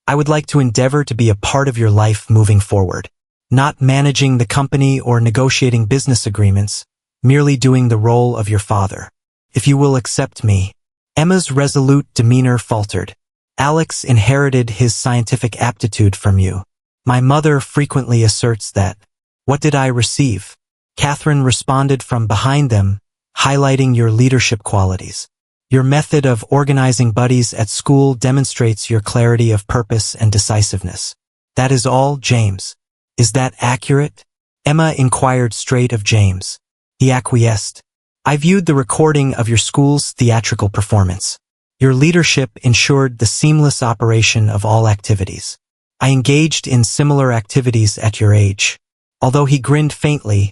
I would like to endeavor to be a part of your life moving forward. Not managing the company or negotiating business agreements, merely doing the role of your father. If you will accept me. Emma's resolute demeanor faltered. Alex inherited his scientific aptitude from you. My mother frequently asserts that. What did I receive? Catherine responded from behind them, highlighting your leadership qualities. Your method of organizing buddies at school demonstrates your clarity of purpose and decisiveness. That is all, James. Is that accurate? Emma inquired straight of James. He acquiesced. I viewed the recording of your school's theatrical performance. Your leadership ensured the seamless operation of all activities. I engaged in similar activities at your age. Although he grinned faintly,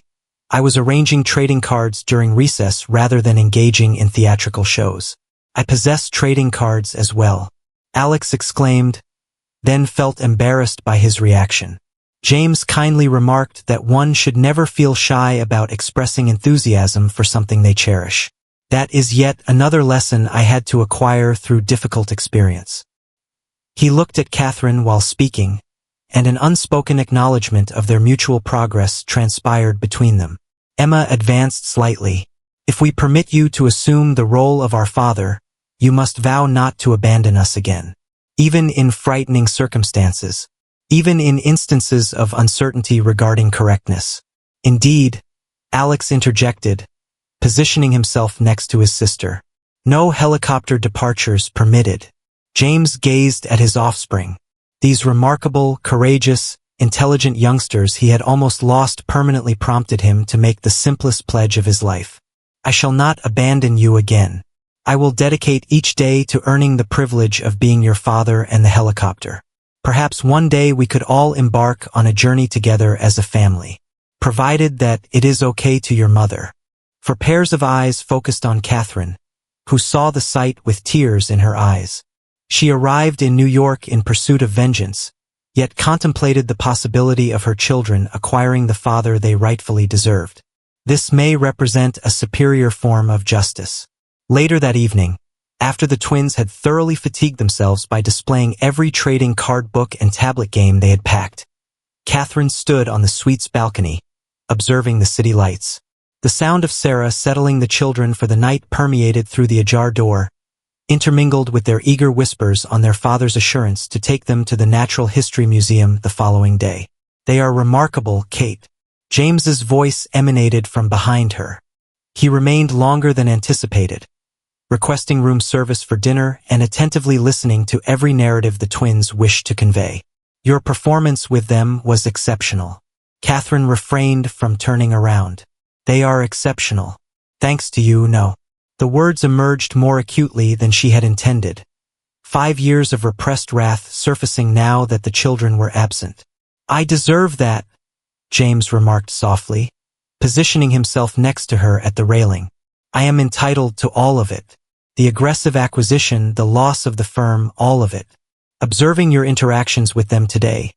I was arranging trading cards during recess rather than engaging in theatrical shows. I possess trading cards as well. Alex exclaimed, then felt embarrassed by his reaction. James kindly remarked that one should never feel shy about expressing enthusiasm for something they cherish. That is yet another lesson I had to acquire through difficult experience. He looked at Catherine while speaking, and an unspoken acknowledgement of their mutual progress transpired between them. Emma advanced slightly. If we permit you to assume the role of our father, you must vow not to abandon us again. Even in frightening circumstances. Even in instances of uncertainty regarding correctness. Indeed, Alex interjected, positioning himself next to his sister. No helicopter departures permitted. James gazed at his offspring. These remarkable, courageous, intelligent youngsters he had almost lost permanently prompted him to make the simplest pledge of his life. I shall not abandon you again. I will dedicate each day to earning the privilege of being your father and the helicopter. Perhaps one day we could all embark on a journey together as a family. Provided that it is okay to your mother. For pairs of eyes focused on Catherine, who saw the sight with tears in her eyes. She arrived in New York in pursuit of vengeance, yet contemplated the possibility of her children acquiring the father they rightfully deserved. This may represent a superior form of justice. Later that evening, after the twins had thoroughly fatigued themselves by displaying every trading card book and tablet game they had packed, Catherine stood on the suite's balcony, observing the city lights. The sound of Sarah settling the children for the night permeated through the ajar door, intermingled with their eager whispers on their father's assurance to take them to the Natural History Museum the following day. They are remarkable, Kate. James's voice emanated from behind her. He remained longer than anticipated, requesting room service for dinner and attentively listening to every narrative the twins wished to convey. Your performance with them was exceptional. Catherine refrained from turning around. They are exceptional. Thanks to you, no. The words emerged more acutely than she had intended. 5 years of repressed wrath surfacing now that the children were absent. I deserve that, James remarked softly, positioning himself next to her at the railing. I am entitled to all of it. The aggressive acquisition, the loss of the firm, all of it. Observing your interactions with them today,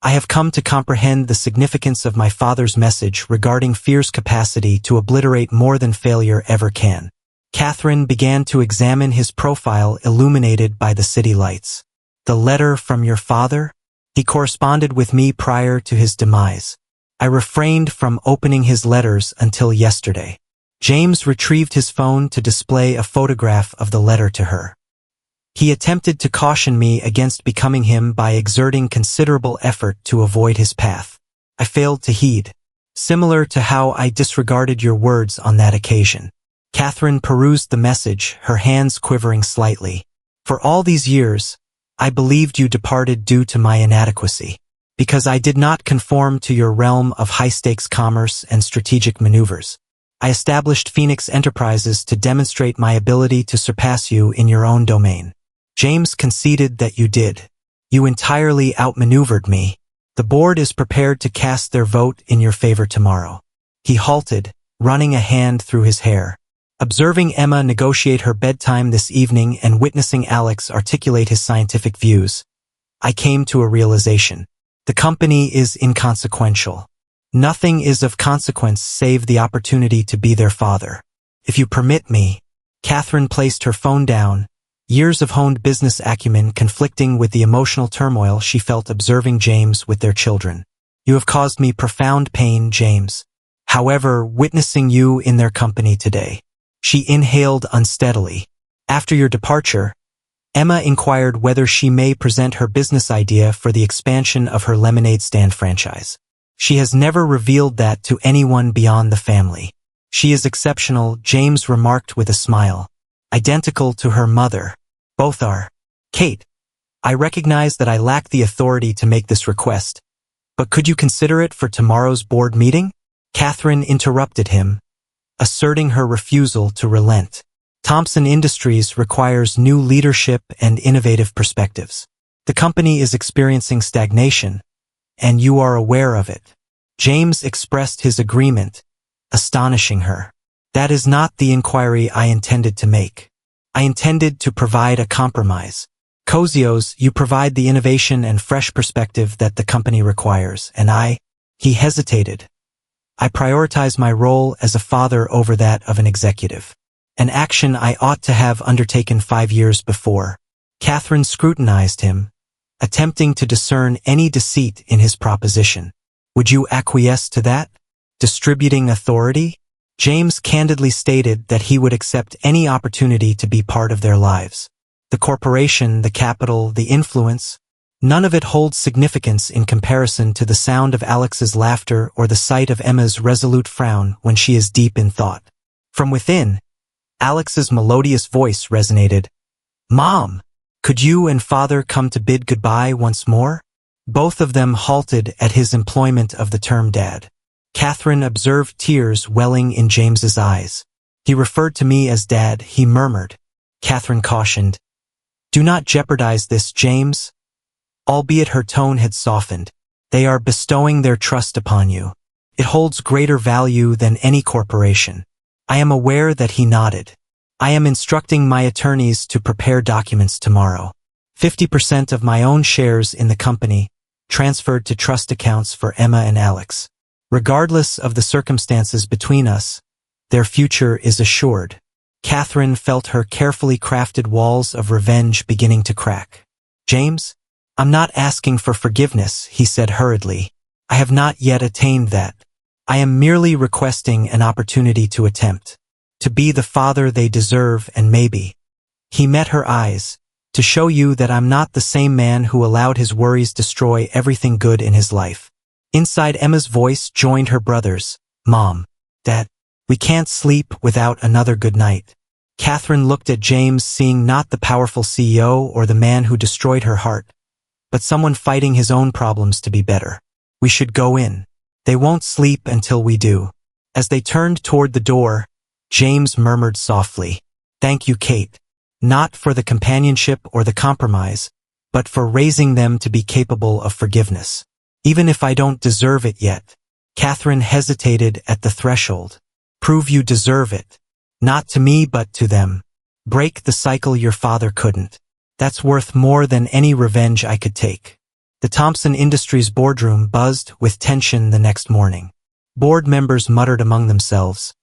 I have come to comprehend the significance of my father's message regarding fear's capacity to obliterate more than failure ever can. Catherine began to examine his profile illuminated by the city lights. The letter from your father? He corresponded with me prior to his demise. I refrained from opening his letters until yesterday. James retrieved his phone to display a photograph of the letter to her. He attempted to caution me against becoming him by exerting considerable effort to avoid his path. I failed to heed, similar to how I disregarded your words on that occasion. Catherine perused the message, her hands quivering slightly. For all these years, I believed you departed due to my inadequacy, because I did not conform to your realm of high-stakes commerce and strategic maneuvers. I established Phoenix Enterprises to demonstrate my ability to surpass you in your own domain. James conceded that you did. You entirely outmaneuvered me. The board is prepared to cast their vote in your favor tomorrow. He halted, running a hand through his hair. Observing Emma negotiate her bedtime this evening and witnessing Alex articulate his scientific views, I came to a realization. The company is inconsequential. Nothing is of consequence save the opportunity to be their father. If you permit me, Catherine placed her phone down, years of honed business acumen conflicting with the emotional turmoil she felt observing James with their children. You have caused me profound pain, James. However, witnessing you in their company today. She inhaled unsteadily. After your departure, Emma inquired whether she may present her business idea for the expansion of her lemonade stand franchise. She has never revealed that to anyone beyond the family. She is exceptional, James remarked with a smile. Identical to her mother. Both are. Kate, I recognize that I lack the authority to make this request, but could you consider it for tomorrow's board meeting? Catherine interrupted him, asserting her refusal to relent. Thompson Industries requires new leadership and innovative perspectives. The company is experiencing stagnation, and you are aware of it. James expressed his agreement, astonishing her. That is not the inquiry I intended to make. I intended to provide a compromise. Kozios, you provide the innovation and fresh perspective that the company requires, and he hesitated. I prioritize my role as a father over that of an executive. An action I ought to have undertaken 5 years before. Catherine scrutinized him, attempting to discern any deceit in his proposition. Would you acquiesce to that? Distributing authority? James candidly stated that he would accept any opportunity to be part of their lives. The corporation, the capital, the influence, none of it holds significance in comparison to the sound of Alex's laughter or the sight of Emma's resolute frown when she is deep in thought. From within, Alex's melodious voice resonated. Mom, could you and Father come to bid goodbye once more? Both of them halted at his employment of the term dad. Catherine observed tears welling in James's eyes. He referred to me as Dad, he murmured. Catherine cautioned. Do not jeopardize this, James. Albeit her tone had softened. They are bestowing their trust upon you. It holds greater value than any corporation. I am aware that he nodded. I am instructing my attorneys to prepare documents tomorrow. 50% of my own shares in the company transferred to trust accounts for Emma and Alex. Regardless of the circumstances between us, their future is assured. Catherine felt her carefully crafted walls of revenge beginning to crack. James, I'm not asking for forgiveness, he said hurriedly. I have not yet attained that. I am merely requesting an opportunity to attempt. To be the father they deserve and maybe. He met her eyes, to show you that I'm not the same man who allowed his worries destroy everything good in his life. Inside Emma's voice joined her brother's. Mom, Dad, we can't sleep without another good night. Catherine looked at James, seeing not the powerful CEO or the man who destroyed her heart, but someone fighting his own problems to be better. We should go in. They won't sleep until we do. As they turned toward the door, James murmured softly, Thank you, Kate. Not for the companionship or the compromise, but for raising them to be capable of forgiveness. Even if I don't deserve it yet. Catherine hesitated at the threshold. Prove you deserve it. Not to me but to them. Break the cycle your father couldn't. That's worth more than any revenge I could take. The Thompson Industries boardroom buzzed with tension the next morning. Board members muttered among themselves,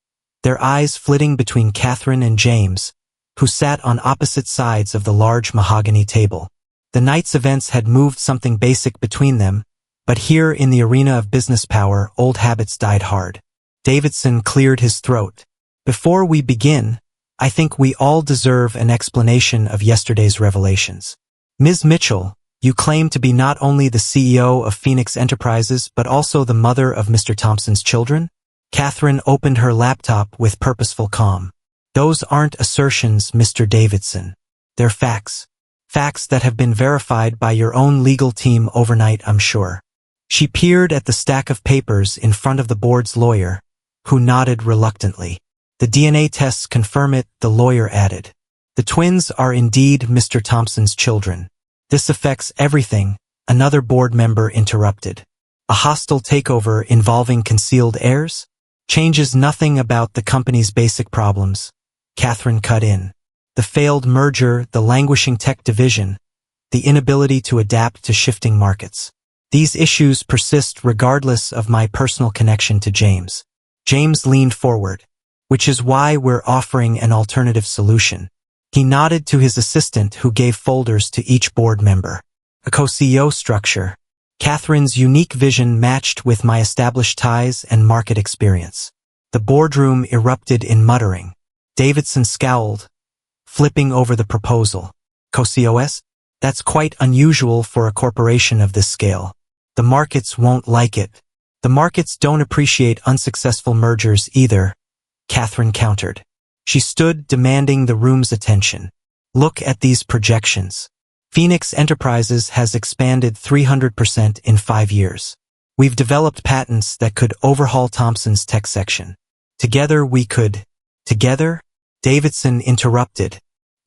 their eyes flitting between Catherine and James, who sat on opposite sides of the large mahogany table. The night's events had moved something basic between them, but here in the arena of business power, old habits died hard. Davidson cleared his throat. Before we begin, I think we all deserve an explanation of yesterday's revelations. Ms. Mitchell, you claim to be not only the CEO of Phoenix Enterprises but also the mother of Mr. Thompson's children? Catherine opened her laptop with purposeful calm. Those aren't assertions, Mr. Davidson. They're facts. Facts that have been verified by your own legal team overnight, I'm sure. She peered at the stack of papers in front of the board's lawyer, who nodded reluctantly. The DNA tests confirm it, the lawyer added. The twins are indeed Mr. Thompson's children. This affects everything, another board member interrupted. A hostile takeover involving concealed heirs? Changes nothing about the company's basic problems. Catherine cut in. The failed merger, the languishing tech division, the inability to adapt to shifting markets. These issues persist regardless of my personal connection to James. James leaned forward. Which is why we're offering an alternative solution. He nodded to his assistant who gave folders to each board member. A co-CEO structure. Catherine's unique vision matched with my established ties and market experience. The boardroom erupted in muttering. Davidson scowled, flipping over the proposal. Co-COS? That's quite unusual for a corporation of this scale. The markets won't like it. The markets don't appreciate unsuccessful mergers either, Catherine countered. She stood demanding the room's attention. Look at these projections. Phoenix Enterprises has expanded 300% in 5 years. We've developed patents that could overhaul Thompson's tech section. Together we could. Together? Davidson interrupted.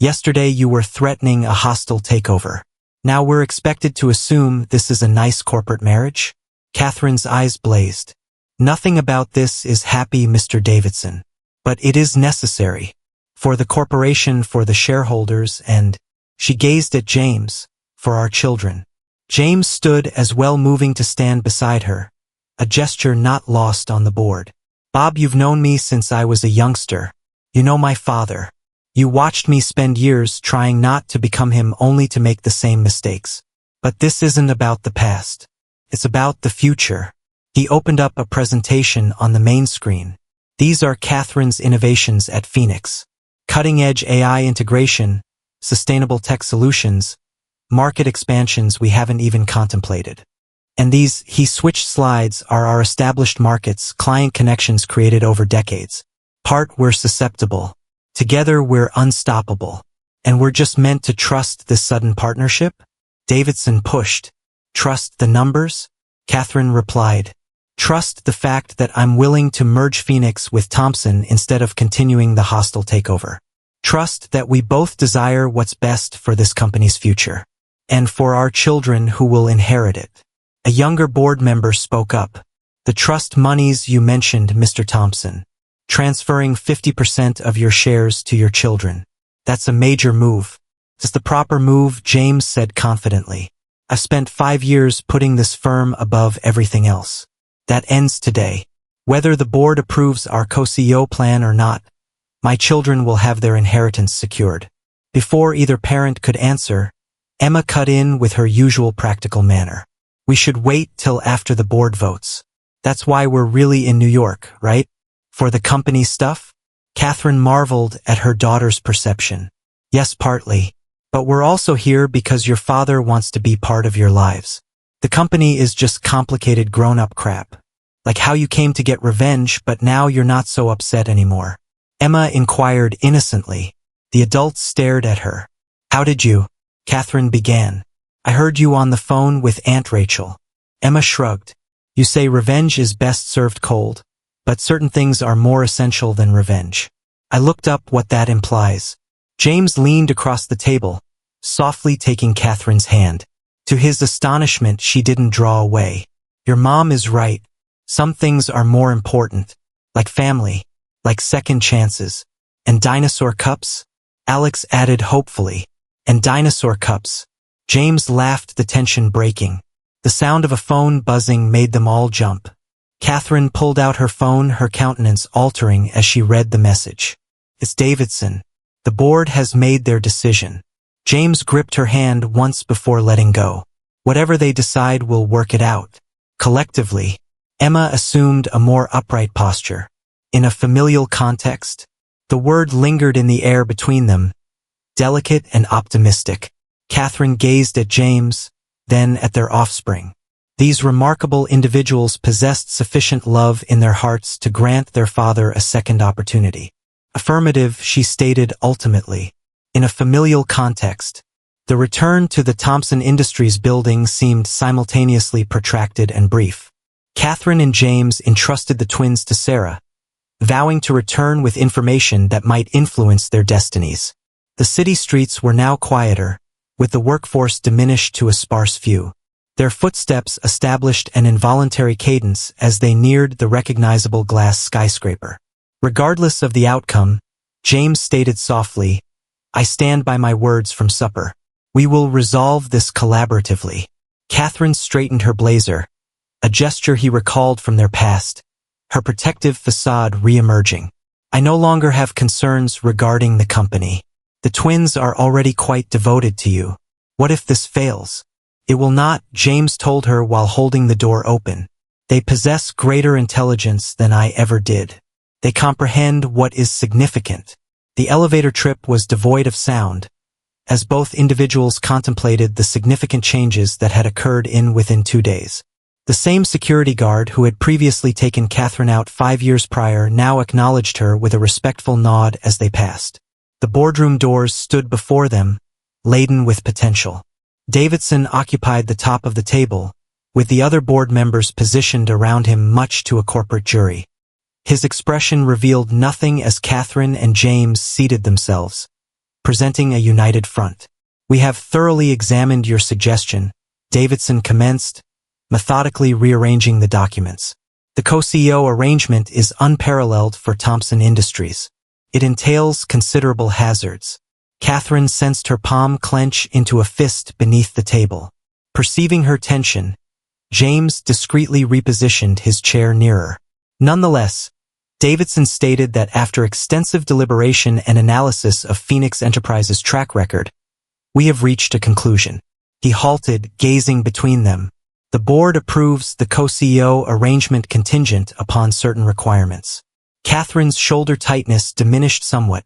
Yesterday you were threatening a hostile takeover. Now we're expected to assume this is a nice corporate marriage? Catherine's eyes blazed. Nothing about this is happy, Mr. Davidson. But it is necessary. For the corporation, for the shareholders, and, she gazed at James, for our children. James stood as well, moving to stand beside her, a gesture not lost on the board. Bob, you've known me since I was a youngster. You know my father. You watched me spend years trying not to become him only to make the same mistakes. But this isn't about the past. It's about the future. He opened up a presentation on the main screen. These are Catherine's innovations at Phoenix. Cutting-edge AI integration, sustainable tech solutions, market expansions we haven't even contemplated. And these, he switched slides, are our established markets, client connections created over decades. Part we're susceptible. Together we're unstoppable. And we're just meant to trust this sudden partnership? Davidson pushed. Trust the numbers? Catherine replied. Trust the fact that I'm willing to merge Phoenix with Thompson instead of continuing the hostile takeover. Trust that we both desire what's best for this company's future. And for our children who will inherit it. A younger board member spoke up. The trust monies you mentioned, Mr. Thompson. Transferring 50% of your shares to your children. That's a major move. It's the proper move, James said confidently. I've spent 5 years putting this firm above everything else. That ends today. Whether the board approves our co-CEO plan or not, my children will have their inheritance secured. Before either parent could answer, Emma cut in with her usual practical manner. We should wait till after the board votes. That's why we're really in New York, right? For the company stuff? Catherine marveled at her daughter's perception. Yes, partly. But we're also here because your father wants to be part of your lives. The company is just complicated grown-up crap. Like how you came to get revenge, but now you're not so upset anymore. Emma inquired innocently. The adults stared at her. How did you? Catherine began. I heard you on the phone with Aunt Rachel. Emma shrugged. You say revenge is best served cold, but certain things are more essential than revenge. I looked up what that implies. James leaned across the table, softly taking Catherine's hand. To his astonishment, she didn't draw away. Your mom is right. Some things are more important, like family, like second chances. And dinosaur cups? Alex added hopefully. And dinosaur cups. James laughed, the tension breaking. The sound of a phone buzzing made them all jump. Catherine pulled out her phone, her countenance altering as she read the message. It's Davidson. The board has made their decision. James gripped her hand once before letting go. Whatever they decide, we'll work it out. Collectively, Emma assumed a more upright posture. In a familial context, the word lingered in the air between them, delicate and optimistic. Catherine gazed at James, then at their offspring. These remarkable individuals possessed sufficient love in their hearts to grant their father a second opportunity. Affirmative, she stated ultimately. In a familial context, the return to the Thompson Industries building seemed simultaneously protracted and brief. Catherine and James entrusted the twins to Sarah, vowing to return with information that might influence their destinies. The city streets were now quieter, with the workforce diminished to a sparse few. Their footsteps established an involuntary cadence as they neared the recognizable glass skyscraper. Regardless of the outcome, James stated softly, "I stand by my words from supper. We will resolve this collaboratively." Catherine straightened her blazer, a gesture he recalled from their past, her protective facade re-emerging. "I no longer have concerns regarding the company. The twins are already quite devoted to you. What if this fails?" "It will not," James told her while holding the door open. "They possess greater intelligence than I ever did. They comprehend what is significant." The elevator trip was devoid of sound, as both individuals contemplated the significant changes that had occurred within 2 days. The same security guard who had previously taken Catherine out 5 years prior now acknowledged her with a respectful nod as they passed. The boardroom doors stood before them, laden with potential. Davidson occupied the top of the table, with the other board members positioned around him much to a corporate jury. His expression revealed nothing as Catherine and James seated themselves, presenting a united front. "We have thoroughly examined your suggestion," Davidson commenced, methodically rearranging the documents. "The co-CEO arrangement is unparalleled for Thompson Industries. It entails considerable hazards." Catherine sensed her palm clench into a fist beneath the table. Perceiving her tension, James discreetly repositioned his chair nearer. Nonetheless, Davidson stated that after extensive deliberation and analysis of Phoenix Enterprises' track record, "We have reached a conclusion." He halted, gazing between them. "The board approves the co-CEO arrangement contingent upon certain requirements." Catherine's shoulder tightness diminished somewhat.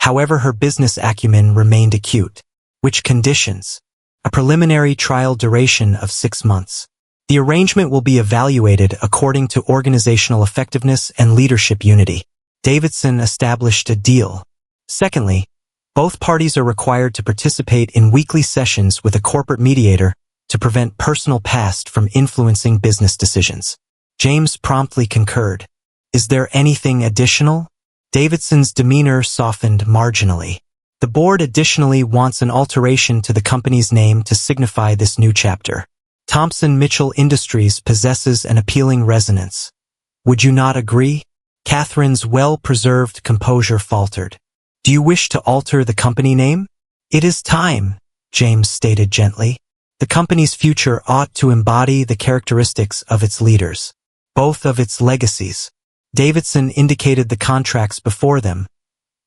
However, her business acumen remained acute. "Which conditions?" "A preliminary trial duration of 6 months. The arrangement will be evaluated according to organizational effectiveness and leadership unity." Davidson established a deal. "Secondly, both parties are required to participate in weekly sessions with a corporate mediator to prevent personal past from influencing business decisions." James promptly concurred. "Is there anything additional?" Davidson's demeanor softened marginally. "The board additionally wants an alteration to the company's name to signify this new chapter. Thompson Mitchell Industries possesses an appealing resonance. Would you not agree?" Catherine's well-preserved composure faltered. "Do you wish to alter the company name?" "It is time," James stated gently. "The company's future ought to embody the characteristics of its leaders, both of its legacies." Davidson indicated the contracts before them,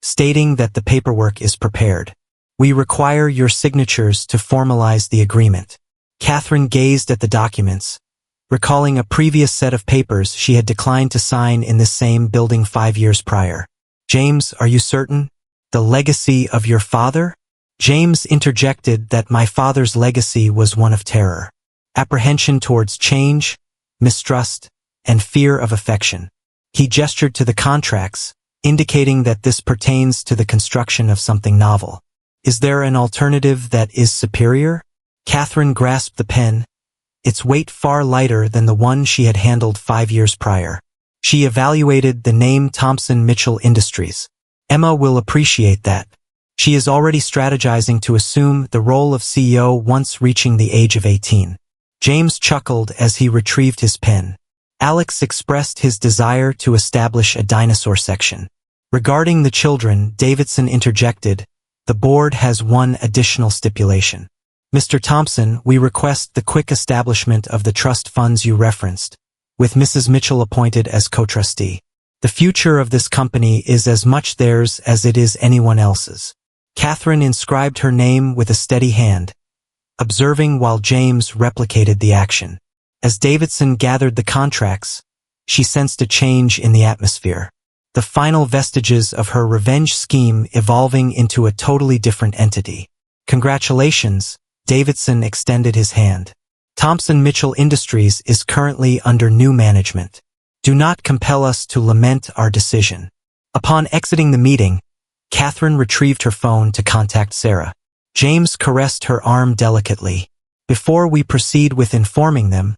stating that the paperwork is prepared. "We require your signatures to formalize the agreement." Catherine gazed at the documents, recalling a previous set of papers she had declined to sign in this same building 5 years prior. "James, are you certain? The legacy of your father?" James interjected that my father's legacy was one of terror, apprehension towards change, mistrust, and fear of affection. He gestured to the contracts, indicating that this pertains to the construction of something novel. "Is there an alternative that is superior?" Catherine grasped the pen, its weight far lighter than the one she had handled 5 years prior. She evaluated the name Thompson Mitchell Industries. "Emma will appreciate that. She is already strategizing to assume the role of CEO once reaching the age of 18. James chuckled as he retrieved his pen. Alex expressed his desire to establish a dinosaur section. Regarding the children, Davidson interjected, "The board has one additional stipulation. Mr. Thompson, we request the quick establishment of the trust funds you referenced, with Mrs. Mitchell appointed as co-trustee. The future of this company is as much theirs as it is anyone else's." Catherine inscribed her name with a steady hand, observing while James replicated the action. As Davidson gathered the contracts, she sensed a change in the atmosphere, the final vestiges of her revenge scheme evolving into a totally different entity. Congratulations, Davidson extended his hand. Thompson Mitchell Industries is currently under new management. Do not compel us to lament our decision. Upon exiting the meeting, Catherine retrieved her phone to contact Sarah. James caressed her arm delicately. Before we proceed with informing them,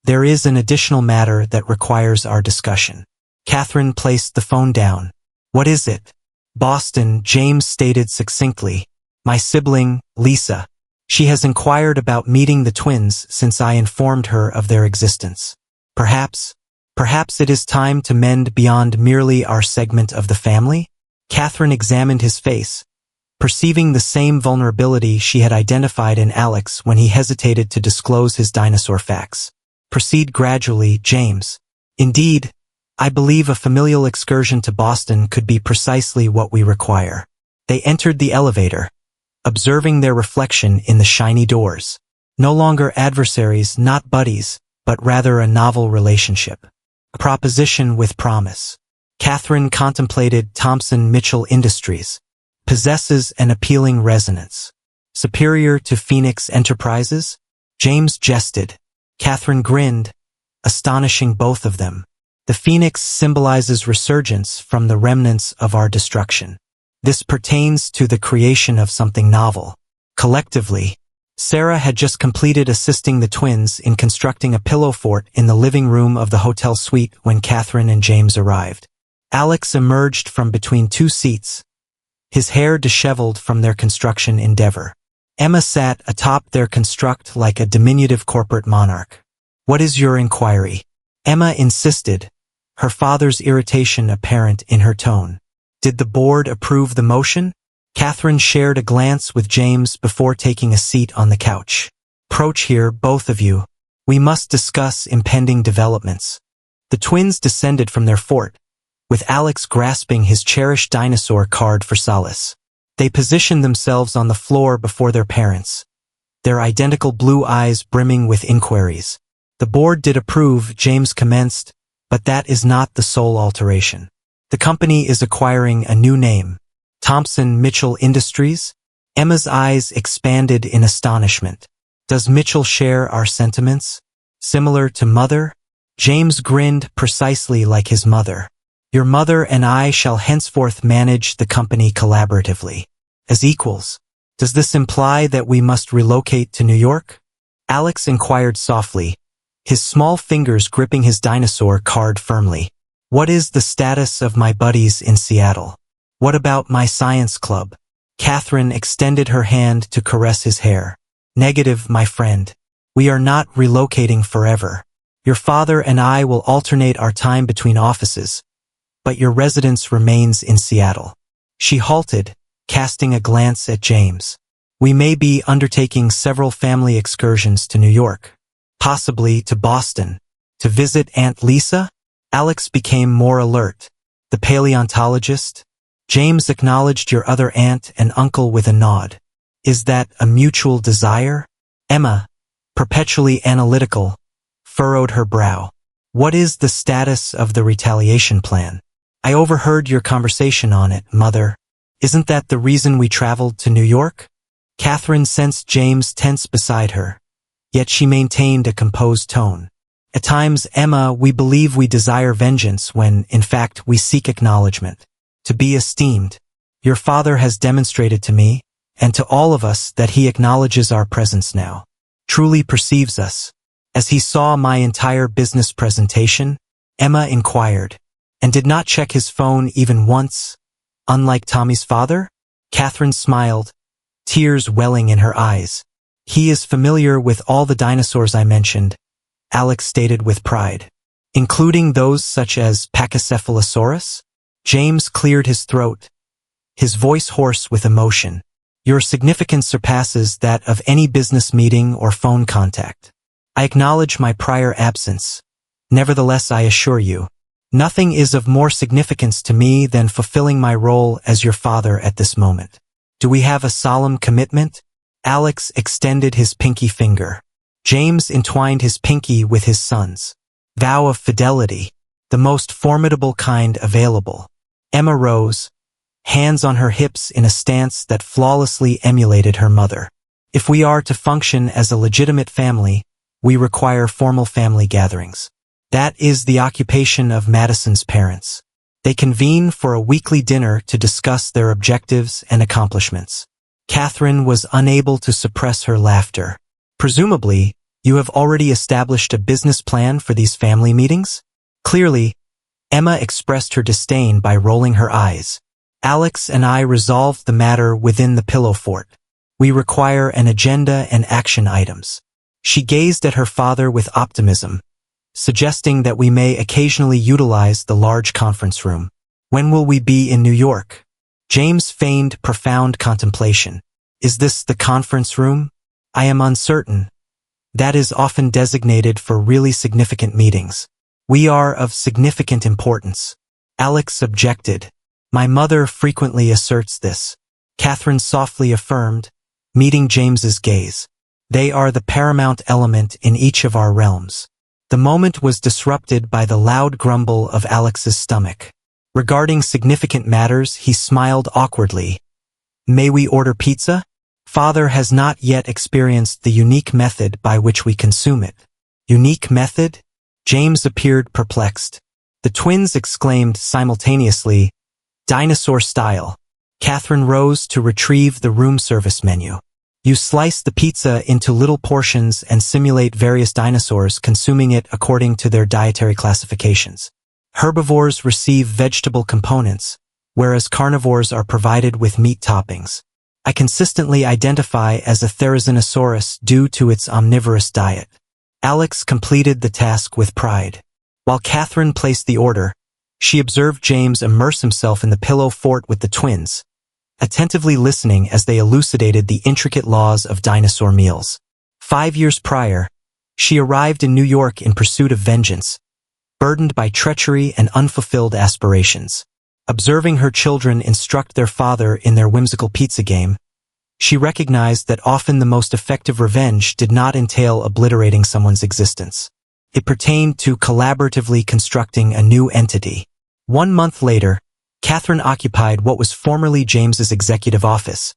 there is an additional matter that requires our discussion. Catherine placed the phone down. What is it? Boston, James stated succinctly. My sibling, Lisa. She has inquired about meeting the twins since I informed her of their existence. Perhaps it is time to mend beyond merely our segment of the family? Catherine examined his face, perceiving the same vulnerability she had identified in Alex when he hesitated to disclose his dinosaur facts. Proceed gradually, James. Indeed, I believe a familial excursion to Boston could be precisely what we require. They entered the elevator, observing their reflection in the shiny doors. No longer adversaries, not buddies, but rather a novel relationship. A proposition with promise. Catherine contemplated Thompson Mitchell Industries. Possesses an appealing resonance. Superior to Phoenix Enterprises? James jested. Catherine grinned, astonishing both of them. The phoenix symbolizes resurgence from the remnants of our destruction. This pertains to the creation of something novel. Collectively, Sarah had just completed assisting the twins in constructing a pillow fort in the living room of the hotel suite when Catherine and James arrived. Alex emerged from between two seats, his hair disheveled from their construction endeavor. Emma sat atop their construct like a diminutive corporate monarch. What is your inquiry? Emma insisted, her father's irritation apparent in her tone. Did the board approve the motion? Catherine shared a glance with James before taking a seat on the couch. Approach here, both of you. We must discuss impending developments. The twins descended from their fort, with Alex grasping his cherished dinosaur card for solace. They positioned themselves on the floor before their parents, their identical blue eyes brimming with inquiries. The board did approve, James commenced, but that is not the sole alteration. The company is acquiring a new name. Thompson Mitchell Industries? Emma's eyes expanded in astonishment. Does Mitchell share our sentiments? Similar to mother? James grinned precisely like his mother. Your mother and I shall henceforth manage the company collaboratively. As equals. Does this imply that we must relocate to New York? Alex inquired softly, his small fingers gripping his dinosaur card firmly. What is the status of my buddies in Seattle? What about my science club? Catherine extended her hand to caress his hair. Negative, my friend. We are not relocating forever. Your father and I will alternate our time between offices, but your residence remains in Seattle. She halted, casting a glance at James. We may be undertaking several family excursions to New York, possibly to Boston, to visit Aunt Lisa? Alex became more alert. The paleontologist? James acknowledged your other aunt and uncle with a nod. Is that a mutual desire? Emma, perpetually analytical, furrowed her brow. What is the status of the retaliation plan? I overheard your conversation on it, Mother. Isn't that the reason we traveled to New York? Catherine sensed James tense beside her, yet she maintained a composed tone. At times, Emma, we believe we desire vengeance when, in fact, we seek acknowledgement. To be esteemed. Your father has demonstrated to me, and to all of us, that he acknowledges our presence now, truly perceives us. As he saw my entire business presentation, Emma inquired, and did not check his phone even once, unlike Tommy's father? Catherine smiled, tears welling in her eyes. He is familiar with all the dinosaurs I mentioned, Alex stated with pride. Including those such as Pachycephalosaurus? James cleared his throat, his voice hoarse with emotion. Your significance surpasses that of any business meeting or phone contact. I acknowledge my prior absence. Nevertheless, I assure you, nothing is of more significance to me than fulfilling my role as your father at this moment. Do we have a solemn commitment? Alex extended his pinky finger. James entwined his pinky with his son's. Vow of fidelity, the most formidable kind available. Emma rose, hands on her hips in a stance that flawlessly emulated her mother. If we are to function as a legitimate family, we require formal family gatherings. That is the occupation of Madison's parents. They convene for a weekly dinner to discuss their objectives and accomplishments. Catherine was unable to suppress her laughter. Presumably, you have already established a business plan for these family meetings? Clearly, Emma expressed her disdain by rolling her eyes. Alex and I resolved the matter within the pillow fort. We require an agenda and action items. She gazed at her father with optimism, suggesting that we may occasionally utilize the large conference room. When will we be in New York? James feigned profound contemplation. Is this the conference room? I am uncertain. That is often designated for really significant meetings. We are of significant importance. Alex objected. My mother frequently asserts this. Catherine softly affirmed, meeting James's gaze. They are the paramount element in each of our realms. The moment was disrupted by the loud grumble of Alex's stomach. Regarding significant matters, he smiled awkwardly. May we order pizza? Father has not yet experienced the unique method by which we consume it. Unique method? James appeared perplexed. The twins exclaimed simultaneously, Dinosaur style. Catherine rose to retrieve the room service menu. You slice the pizza into little portions and simulate various dinosaurs, consuming it according to their dietary classifications. Herbivores receive vegetable components, whereas carnivores are provided with meat toppings. I consistently identify as a Therizinosaurus due to its omnivorous diet. Alex completed the task with pride. While Catherine placed the order, she observed James immerse himself in the pillow fort with the twins, attentively listening as they elucidated the intricate laws of dinosaur meals. 5 years prior, she arrived in New York in pursuit of vengeance, burdened by treachery and unfulfilled aspirations. Observing her children instruct their father in their whimsical pizza game, she recognized that often the most effective revenge did not entail obliterating someone's existence. It pertained to collaboratively constructing a new entity. 1 month later, Catherine occupied what was formerly James's executive office,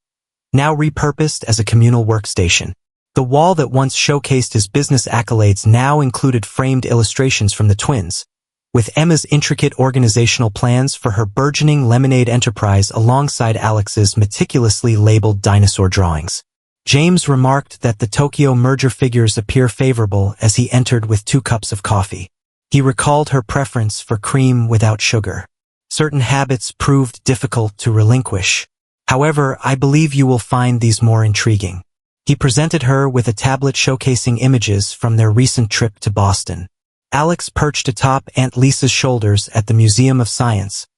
now repurposed as a communal workstation. The wall that once showcased his business accolades now included framed illustrations from the twins, with Emma's intricate organizational plans for her burgeoning lemonade enterprise alongside Alex's meticulously labeled dinosaur drawings. James remarked that the Tokyo merger figures appear favorable as he entered with 2 cups of coffee. He recalled her preference for cream without sugar. Certain habits proved difficult to relinquish. However, I believe you will find these more intriguing. He presented her with a tablet showcasing images from their recent trip to Boston. Alex perched atop Aunt Lisa's shoulders at the Museum of Science,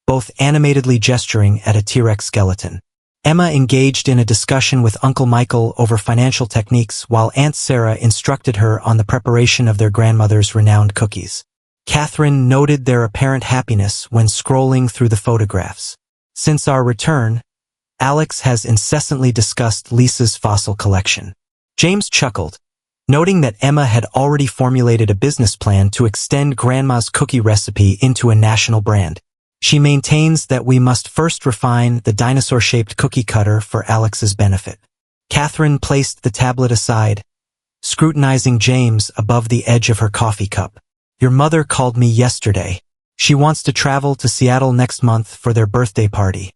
both animatedly gesturing at a T-Rex skeleton. Emma engaged in a discussion with Uncle Michael over financial techniques while Aunt Sarah instructed her on the preparation of their grandmother's renowned cookies. Catherine noted their apparent happiness when scrolling through the photographs. Since our return, Alex has incessantly discussed Lisa's fossil collection. James chuckled, noting that Emma had already formulated a business plan to extend Grandma's cookie recipe into a national brand. She maintains that we must first refine the dinosaur-shaped cookie cutter for Alex's benefit. Catherine placed the tablet aside, scrutinizing James above the edge of her coffee cup. Your mother called me yesterday. She wants to travel to Seattle next month for their birthday party.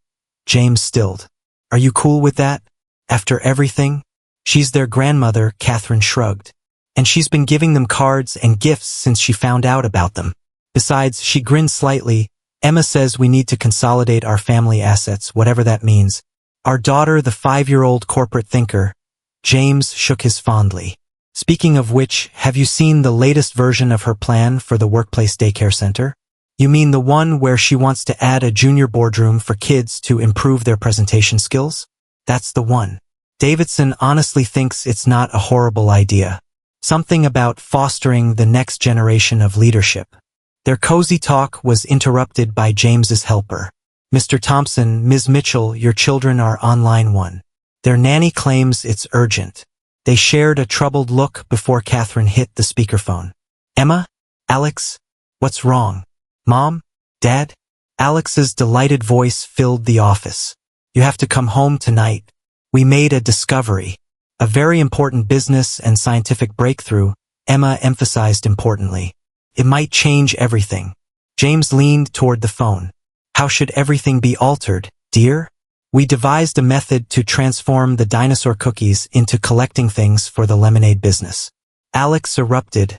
James stilled. Are you cool with that? After everything? She's their grandmother, Catherine shrugged. And she's been giving them cards and gifts since she found out about them. Besides, she grinned slightly. Emma says we need to consolidate our family assets, whatever that means. Our daughter, the 5-year-old corporate thinker. James shook his fondly. Speaking of which, have you seen the latest version of her plan for the workplace daycare center? You mean the one where she wants to add a junior boardroom for kids to improve their presentation skills? That's the one. Davidson honestly thinks it's not a horrible idea. Something about fostering the next generation of leadership. Their cozy talk was interrupted by James's helper. Mr. Thompson, Ms. Mitchell, your children are online one. Their nanny claims it's urgent. They shared a troubled look before Catherine hit the speakerphone. Emma? Alex? What's wrong? Mom? Dad? Alex's delighted voice filled the office. You have to come home tonight. We made a discovery. A very important business and scientific breakthrough, Emma emphasized importantly. It might change everything. James leaned toward the phone. How should everything be altered, dear? We devised a method to transform the dinosaur cookies into collecting things for the lemonade business. Alex erupted,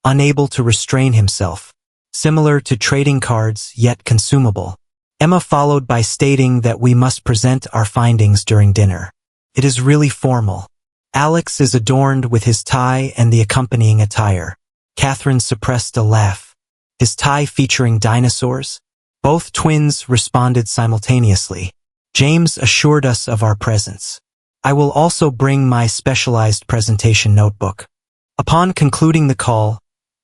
unable to restrain himself. Similar to trading cards, yet consumable. Emma followed by stating that we must present our findings during dinner. It is really formal. Alex is adorned with his tie and the accompanying attire. Catherine suppressed a laugh. His tie featuring dinosaurs? Both twins responded simultaneously. James assured us of our presence. I will also bring my specialized presentation notebook. Upon concluding the call,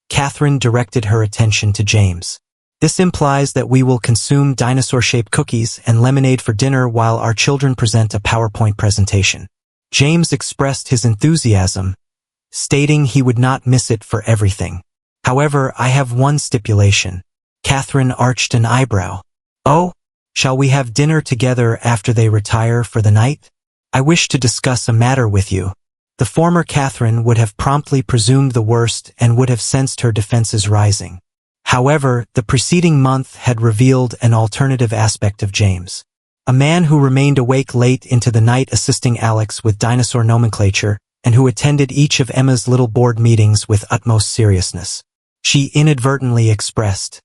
Catherine directed her attention to James. This implies that we will consume dinosaur-shaped cookies and lemonade for dinner while our children present a PowerPoint presentation. James expressed his enthusiasm, stating he would not miss it for everything. However, I have one stipulation. Catherine arched an eyebrow. Oh, shall we have dinner together after they retire for the night? I wish to discuss a matter with you. The former Catherine would have promptly presumed the worst and would have sensed her defenses rising. However, the preceding month had revealed an alternative aspect of James. A man who remained awake late into the night assisting Alex with dinosaur nomenclature and who attended each of Emma's little board meetings with utmost seriousness. She inadvertently expressed.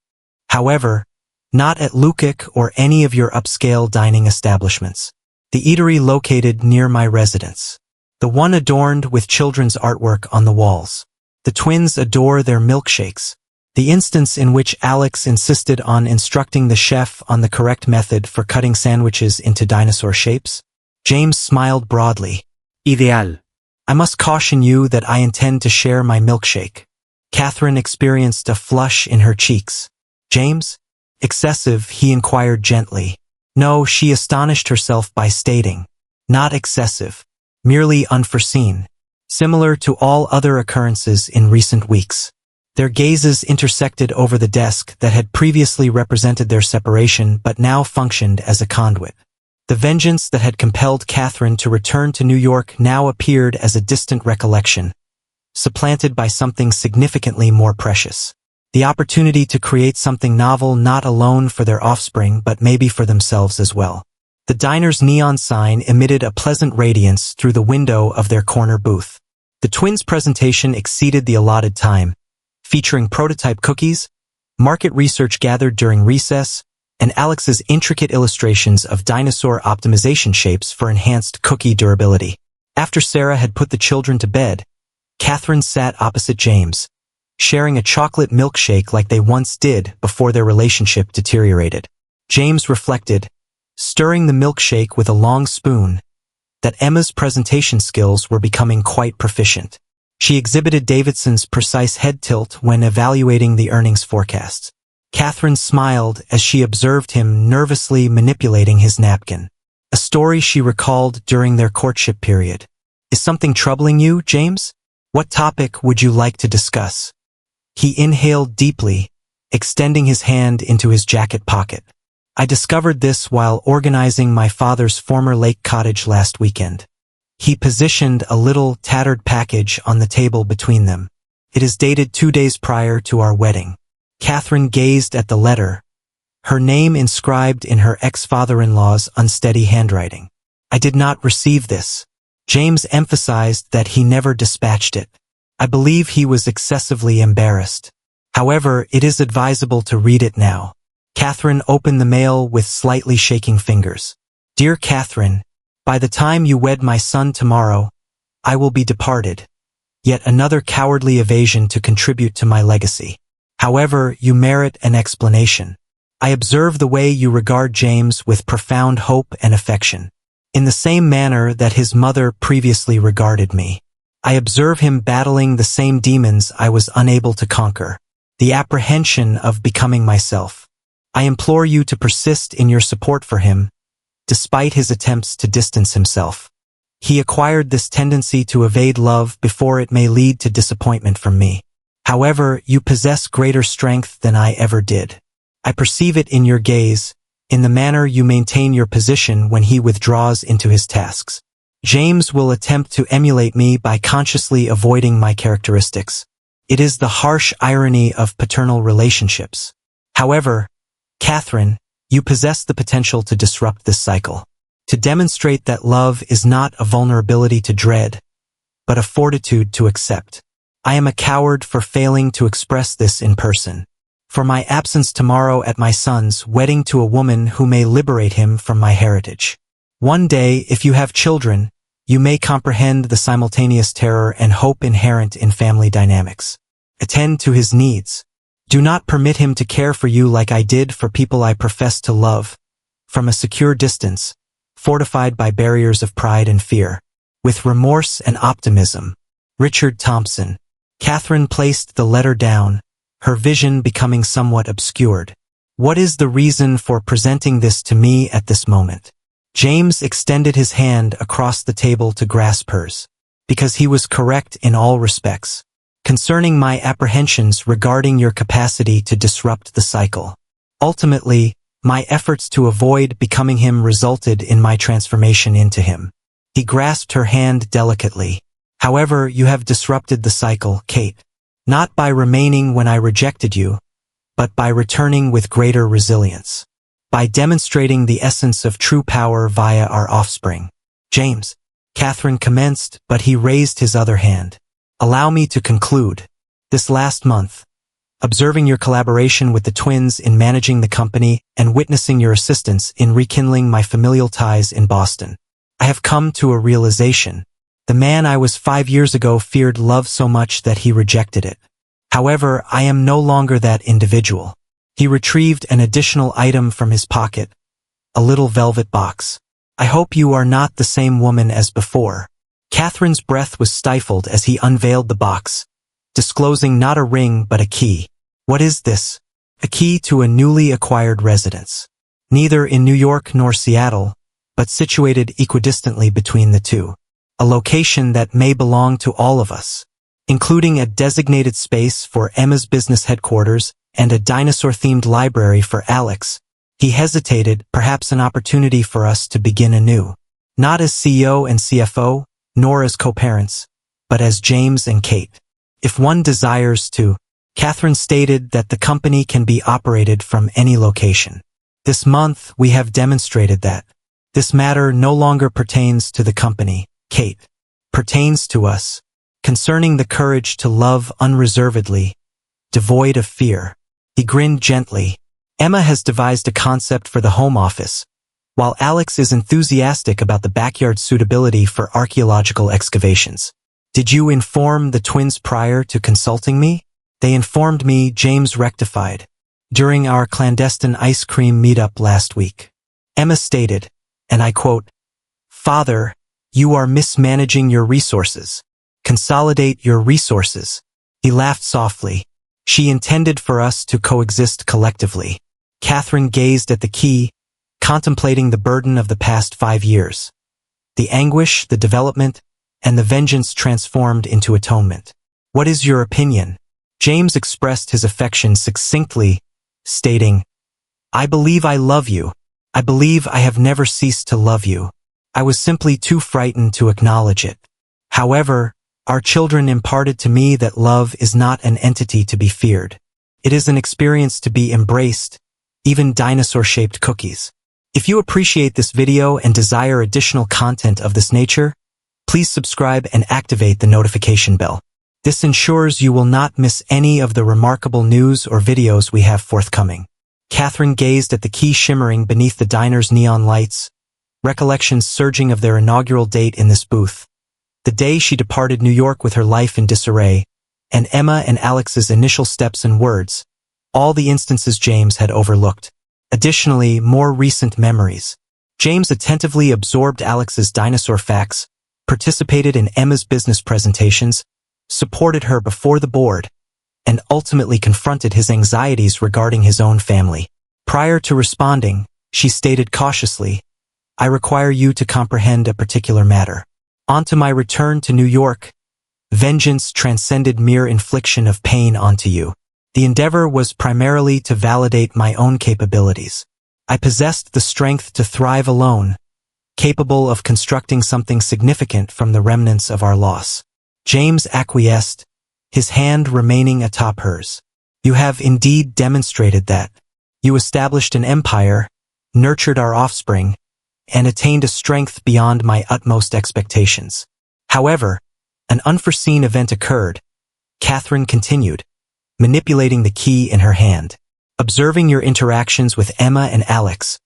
However, not at Lukik or any of your upscale dining establishments. The eatery located near my residence. The one adorned with children's artwork on the walls. The twins adore their milkshakes. The instance in which Alex insisted on instructing the chef on the correct method for cutting sandwiches into dinosaur shapes. James smiled broadly. Ideal. I must caution you that I intend to share my milkshake. Catherine experienced a flush in her cheeks. James? Excessive, he inquired gently. No, she astonished herself by stating. Not excessive. Merely unforeseen. Similar to all other occurrences in recent weeks. Their gazes intersected over the desk that had previously represented their separation but now functioned as a conduit. The vengeance that had compelled Catherine to return to New York now appeared as a distant recollection, supplanted by something significantly more precious. The opportunity to create something novel not alone for their offspring but maybe for themselves as well. The diner's neon sign emitted a pleasant radiance through the window of their corner booth. The twins' presentation exceeded the allotted time, featuring prototype cookies, market research gathered during recess, and Alex's intricate illustrations of dinosaur optimization shapes for enhanced cookie durability. After Sarah had put the children to bed, Catherine sat opposite James, sharing a chocolate milkshake like they once did before their relationship deteriorated. James reflected, stirring the milkshake with a long spoon, that Emma's presentation skills were becoming quite proficient. She exhibited Davidson's precise head tilt when evaluating the earnings forecasts. Catherine smiled as she observed him nervously manipulating his napkin. A story she recalled during their courtship period. Is something troubling you, James? What topic would you like to discuss? He inhaled deeply, extending his hand into his jacket pocket. I discovered this while organizing my father's former lake cottage last weekend. He positioned a little tattered package on the table between them. It is dated 2 days prior to our wedding. Catherine gazed at the letter, her name inscribed in her ex-father-in-law's unsteady handwriting. I did not receive this. James emphasized that he never dispatched it. I believe he was excessively embarrassed. However, it is advisable to read it now. Catherine opened the mail with slightly shaking fingers. Dear Catherine, by the time you wed my son tomorrow, I will be departed. Yet another cowardly evasion to contribute to my legacy. However, you merit an explanation. I observe the way you regard James with profound hope and affection. In the same manner that his mother previously regarded me. I observe him battling the same demons I was unable to conquer. The apprehension of becoming myself. I implore you to persist in your support for him, despite his attempts to distance himself. He acquired this tendency to evade love before it may lead to disappointment from me. However, you possess greater strength than I ever did. I perceive it in your gaze, in the manner you maintain your position when he withdraws into his tasks. James will attempt to emulate me by consciously avoiding my characteristics. It is the harsh irony of paternal relationships. However, Catherine, you possess the potential to disrupt this cycle. To demonstrate that love is not a vulnerability to dread, but a fortitude to accept. I am a coward for failing to express this in person. For my absence tomorrow at my son's wedding to a woman who may liberate him from my heritage. One day, if you have children, you may comprehend the simultaneous terror and hope inherent in family dynamics. Attend to his needs. Do not permit him to care for you like I did for people I profess to love, from a secure distance, fortified by barriers of pride and fear. With remorse and optimism. Richard Thompson. Catherine placed the letter down, her vision becoming somewhat obscured. What is the reason for presenting this to me at this moment? James extended his hand across the table to grasp hers. Because he was correct in all respects. Concerning my apprehensions regarding your capacity to disrupt the cycle. Ultimately, my efforts to avoid becoming him resulted in my transformation into him. He grasped her hand delicately. However, you have disrupted the cycle, Kate. Not by remaining when I rejected you, but by returning with greater resilience. By demonstrating the essence of true power via our offspring. James. Catherine commenced, but he raised his other hand. Allow me to conclude. This last month, observing your collaboration with the twins in managing the company and witnessing your assistance in rekindling my familial ties in Boston, I have come to a realization. The man I was 5 years ago feared love so much that he rejected it. However, I am no longer that individual. He retrieved an additional item from his pocket, a little velvet box. I hope you are not the same woman as before. Catherine's breath was stifled as he unveiled the box, disclosing not a ring but a key. What is this? A key to a newly acquired residence. Neither in New York nor Seattle, but situated equidistantly between the two. A location that may belong to all of us, including a designated space for Emma's business headquarters and a dinosaur-themed library for Alex. He hesitated, perhaps an opportunity for us to begin anew. Not as CEO and CFO, nor as co-parents, but as James and Kate. If one desires to, Catherine stated that the company can be operated from any location. This month, we have demonstrated that. This matter no longer pertains to the company, Kate. Pertains to us. Concerning the courage to love unreservedly, devoid of fear. He grinned gently. Emma has devised a concept for the home office, while Alex is enthusiastic about the backyard suitability for archaeological excavations. Did you inform the twins prior to consulting me? They informed me, James rectified, during our clandestine ice cream meetup last week. Emma stated, and I quote, "Father, you are mismanaging your resources. Consolidate your resources." He laughed softly. She intended for us to coexist collectively. Catherine gazed at the key, contemplating the burden of the past 5 years. The anguish, the development, and the vengeance transformed into atonement. What is your opinion? James expressed his affection succinctly, stating, I believe I love you. I believe I have never ceased to love you. I was simply too frightened to acknowledge it. However, our children imparted to me that love is not an entity to be feared. It is an experience to be embraced, even dinosaur-shaped cookies. If you appreciate this video and desire additional content of this nature, please subscribe and activate the notification bell. This ensures you will not miss any of the remarkable news or videos we have forthcoming. Catherine gazed at the key shimmering beneath the diner's neon lights, recollections surging of their inaugural date in this booth. The day she departed New York with her life in disarray, and Emma and Alex's initial steps and words, all the instances James had overlooked. Additionally, more recent memories. James attentively absorbed Alex's dinosaur facts, participated in Emma's business presentations, supported her before the board, and ultimately confronted his anxieties regarding his own family. Prior to responding, she stated cautiously, "I require you to comprehend a particular matter. Onto my return to New York, vengeance transcended mere infliction of pain onto you. The endeavor was primarily to validate my own capabilities. I possessed the strength to thrive alone, capable of constructing something significant from the remnants of our loss." James acquiesced, his hand remaining atop hers. "You have indeed demonstrated that. You established an empire, nurtured our offspring, and attained a strength beyond my utmost expectations. However, an unforeseen event occurred," Catherine continued, manipulating the key in her hand. "Observing your interactions with Emma and Alex,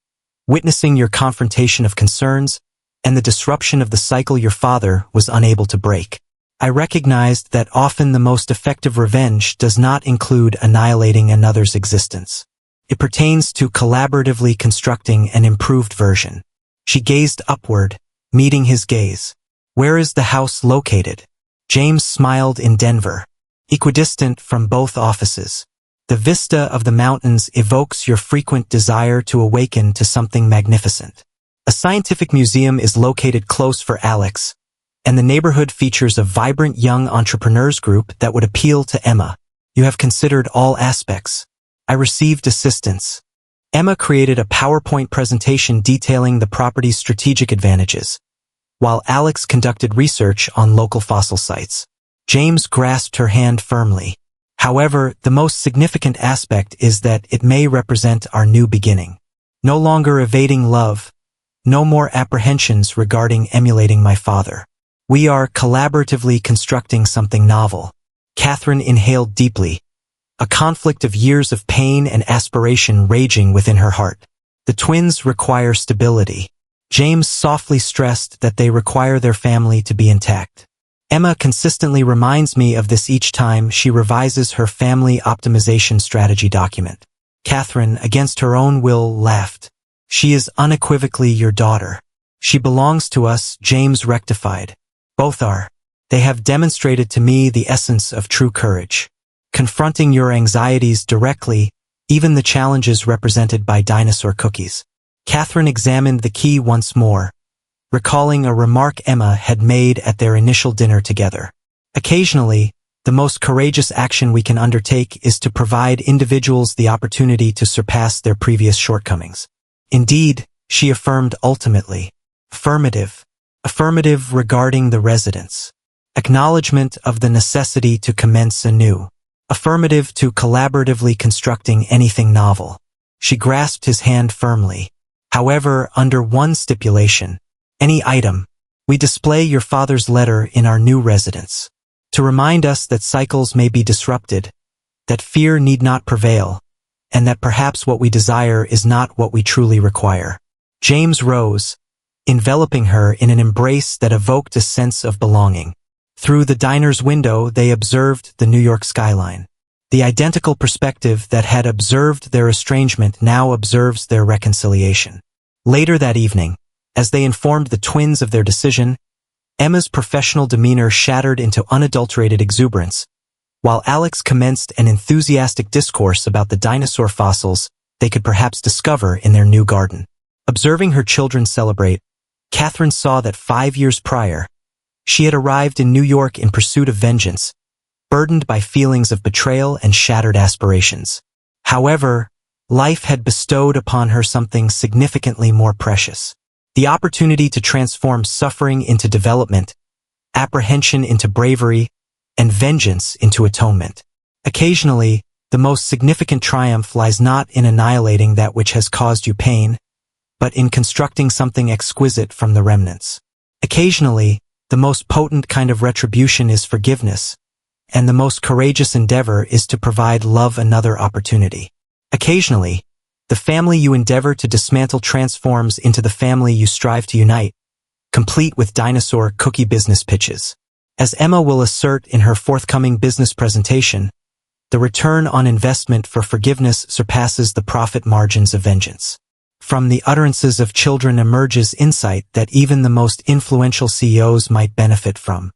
witnessing your confrontation of concerns, and the disruption of the cycle your father was unable to break, I recognized that often the most effective revenge does not include annihilating another's existence. It pertains to collaboratively constructing an improved version." She gazed upward, meeting his gaze. "Where is the house located?" James smiled. "In Denver, equidistant from both offices. The vista of the mountains evokes your frequent desire to awaken to something magnificent. A scientific museum is located close for Alex, and the neighborhood features a vibrant young entrepreneurs group that would appeal to Emma. You have considered all aspects." I received assistance. Emma created a PowerPoint presentation detailing the property's strategic advantages, while Alex conducted research on local fossil sites. James grasped her hand firmly. "However, the most significant aspect is that it may represent our new beginning. No longer evading love, no more apprehensions regarding emulating my father. We are collaboratively constructing something novel." Catherine inhaled deeply, a conflict of years of pain and aspiration raging within her heart. "The twins require stability." James softly stressed that they require their family to be intact. "Emma consistently reminds me of this each time she revises her family optimization strategy document." Catherine, against her own will, laughed. "She is unequivocally your daughter. She belongs to us," James rectified. "Both are. They have demonstrated to me the essence of true courage. Confronting your anxieties directly, even the challenges represented by dinosaur cookies." Catherine examined the key once more, recalling a remark Emma had made at their initial dinner together. "Occasionally, the most courageous action we can undertake is to provide individuals the opportunity to surpass their previous shortcomings." "Indeed," she affirmed ultimately. Affirmative. Affirmative regarding the residents. Acknowledgement of the necessity to commence anew. Affirmative to collaboratively constructing anything novel. She grasped his hand firmly. "However, under one stipulation. Any item. We display your father's letter in our new residence, to remind us that cycles may be disrupted, that fear need not prevail, and that perhaps what we desire is not what we truly require." James rose, enveloping her in an embrace that evoked a sense of belonging. Through the diner's window they observed the New York skyline. The identical perspective that had observed their estrangement now observes their reconciliation. Later that evening, as they informed the twins of their decision, Emma's professional demeanor shattered into unadulterated exuberance, while Alex commenced an enthusiastic discourse about the dinosaur fossils they could perhaps discover in their new garden. Observing her children celebrate, Catherine saw that 5 years prior, she had arrived in New York in pursuit of vengeance, burdened by feelings of betrayal and shattered aspirations. However, life had bestowed upon her something significantly more precious. The opportunity to transform suffering into development, apprehension into bravery, and vengeance into atonement. Occasionally, the most significant triumph lies not in annihilating that which has caused you pain, but in constructing something exquisite from the remnants. Occasionally, the most potent kind of retribution is forgiveness, and the most courageous endeavor is to provide love another opportunity. Occasionally, the family you endeavor to dismantle transforms into the family you strive to unite, complete with dinosaur cookie business pitches. As Emma will assert in her forthcoming business presentation, the return on investment for forgiveness surpasses the profit margins of vengeance. From the utterances of children emerges insight that even the most influential CEOs might benefit from.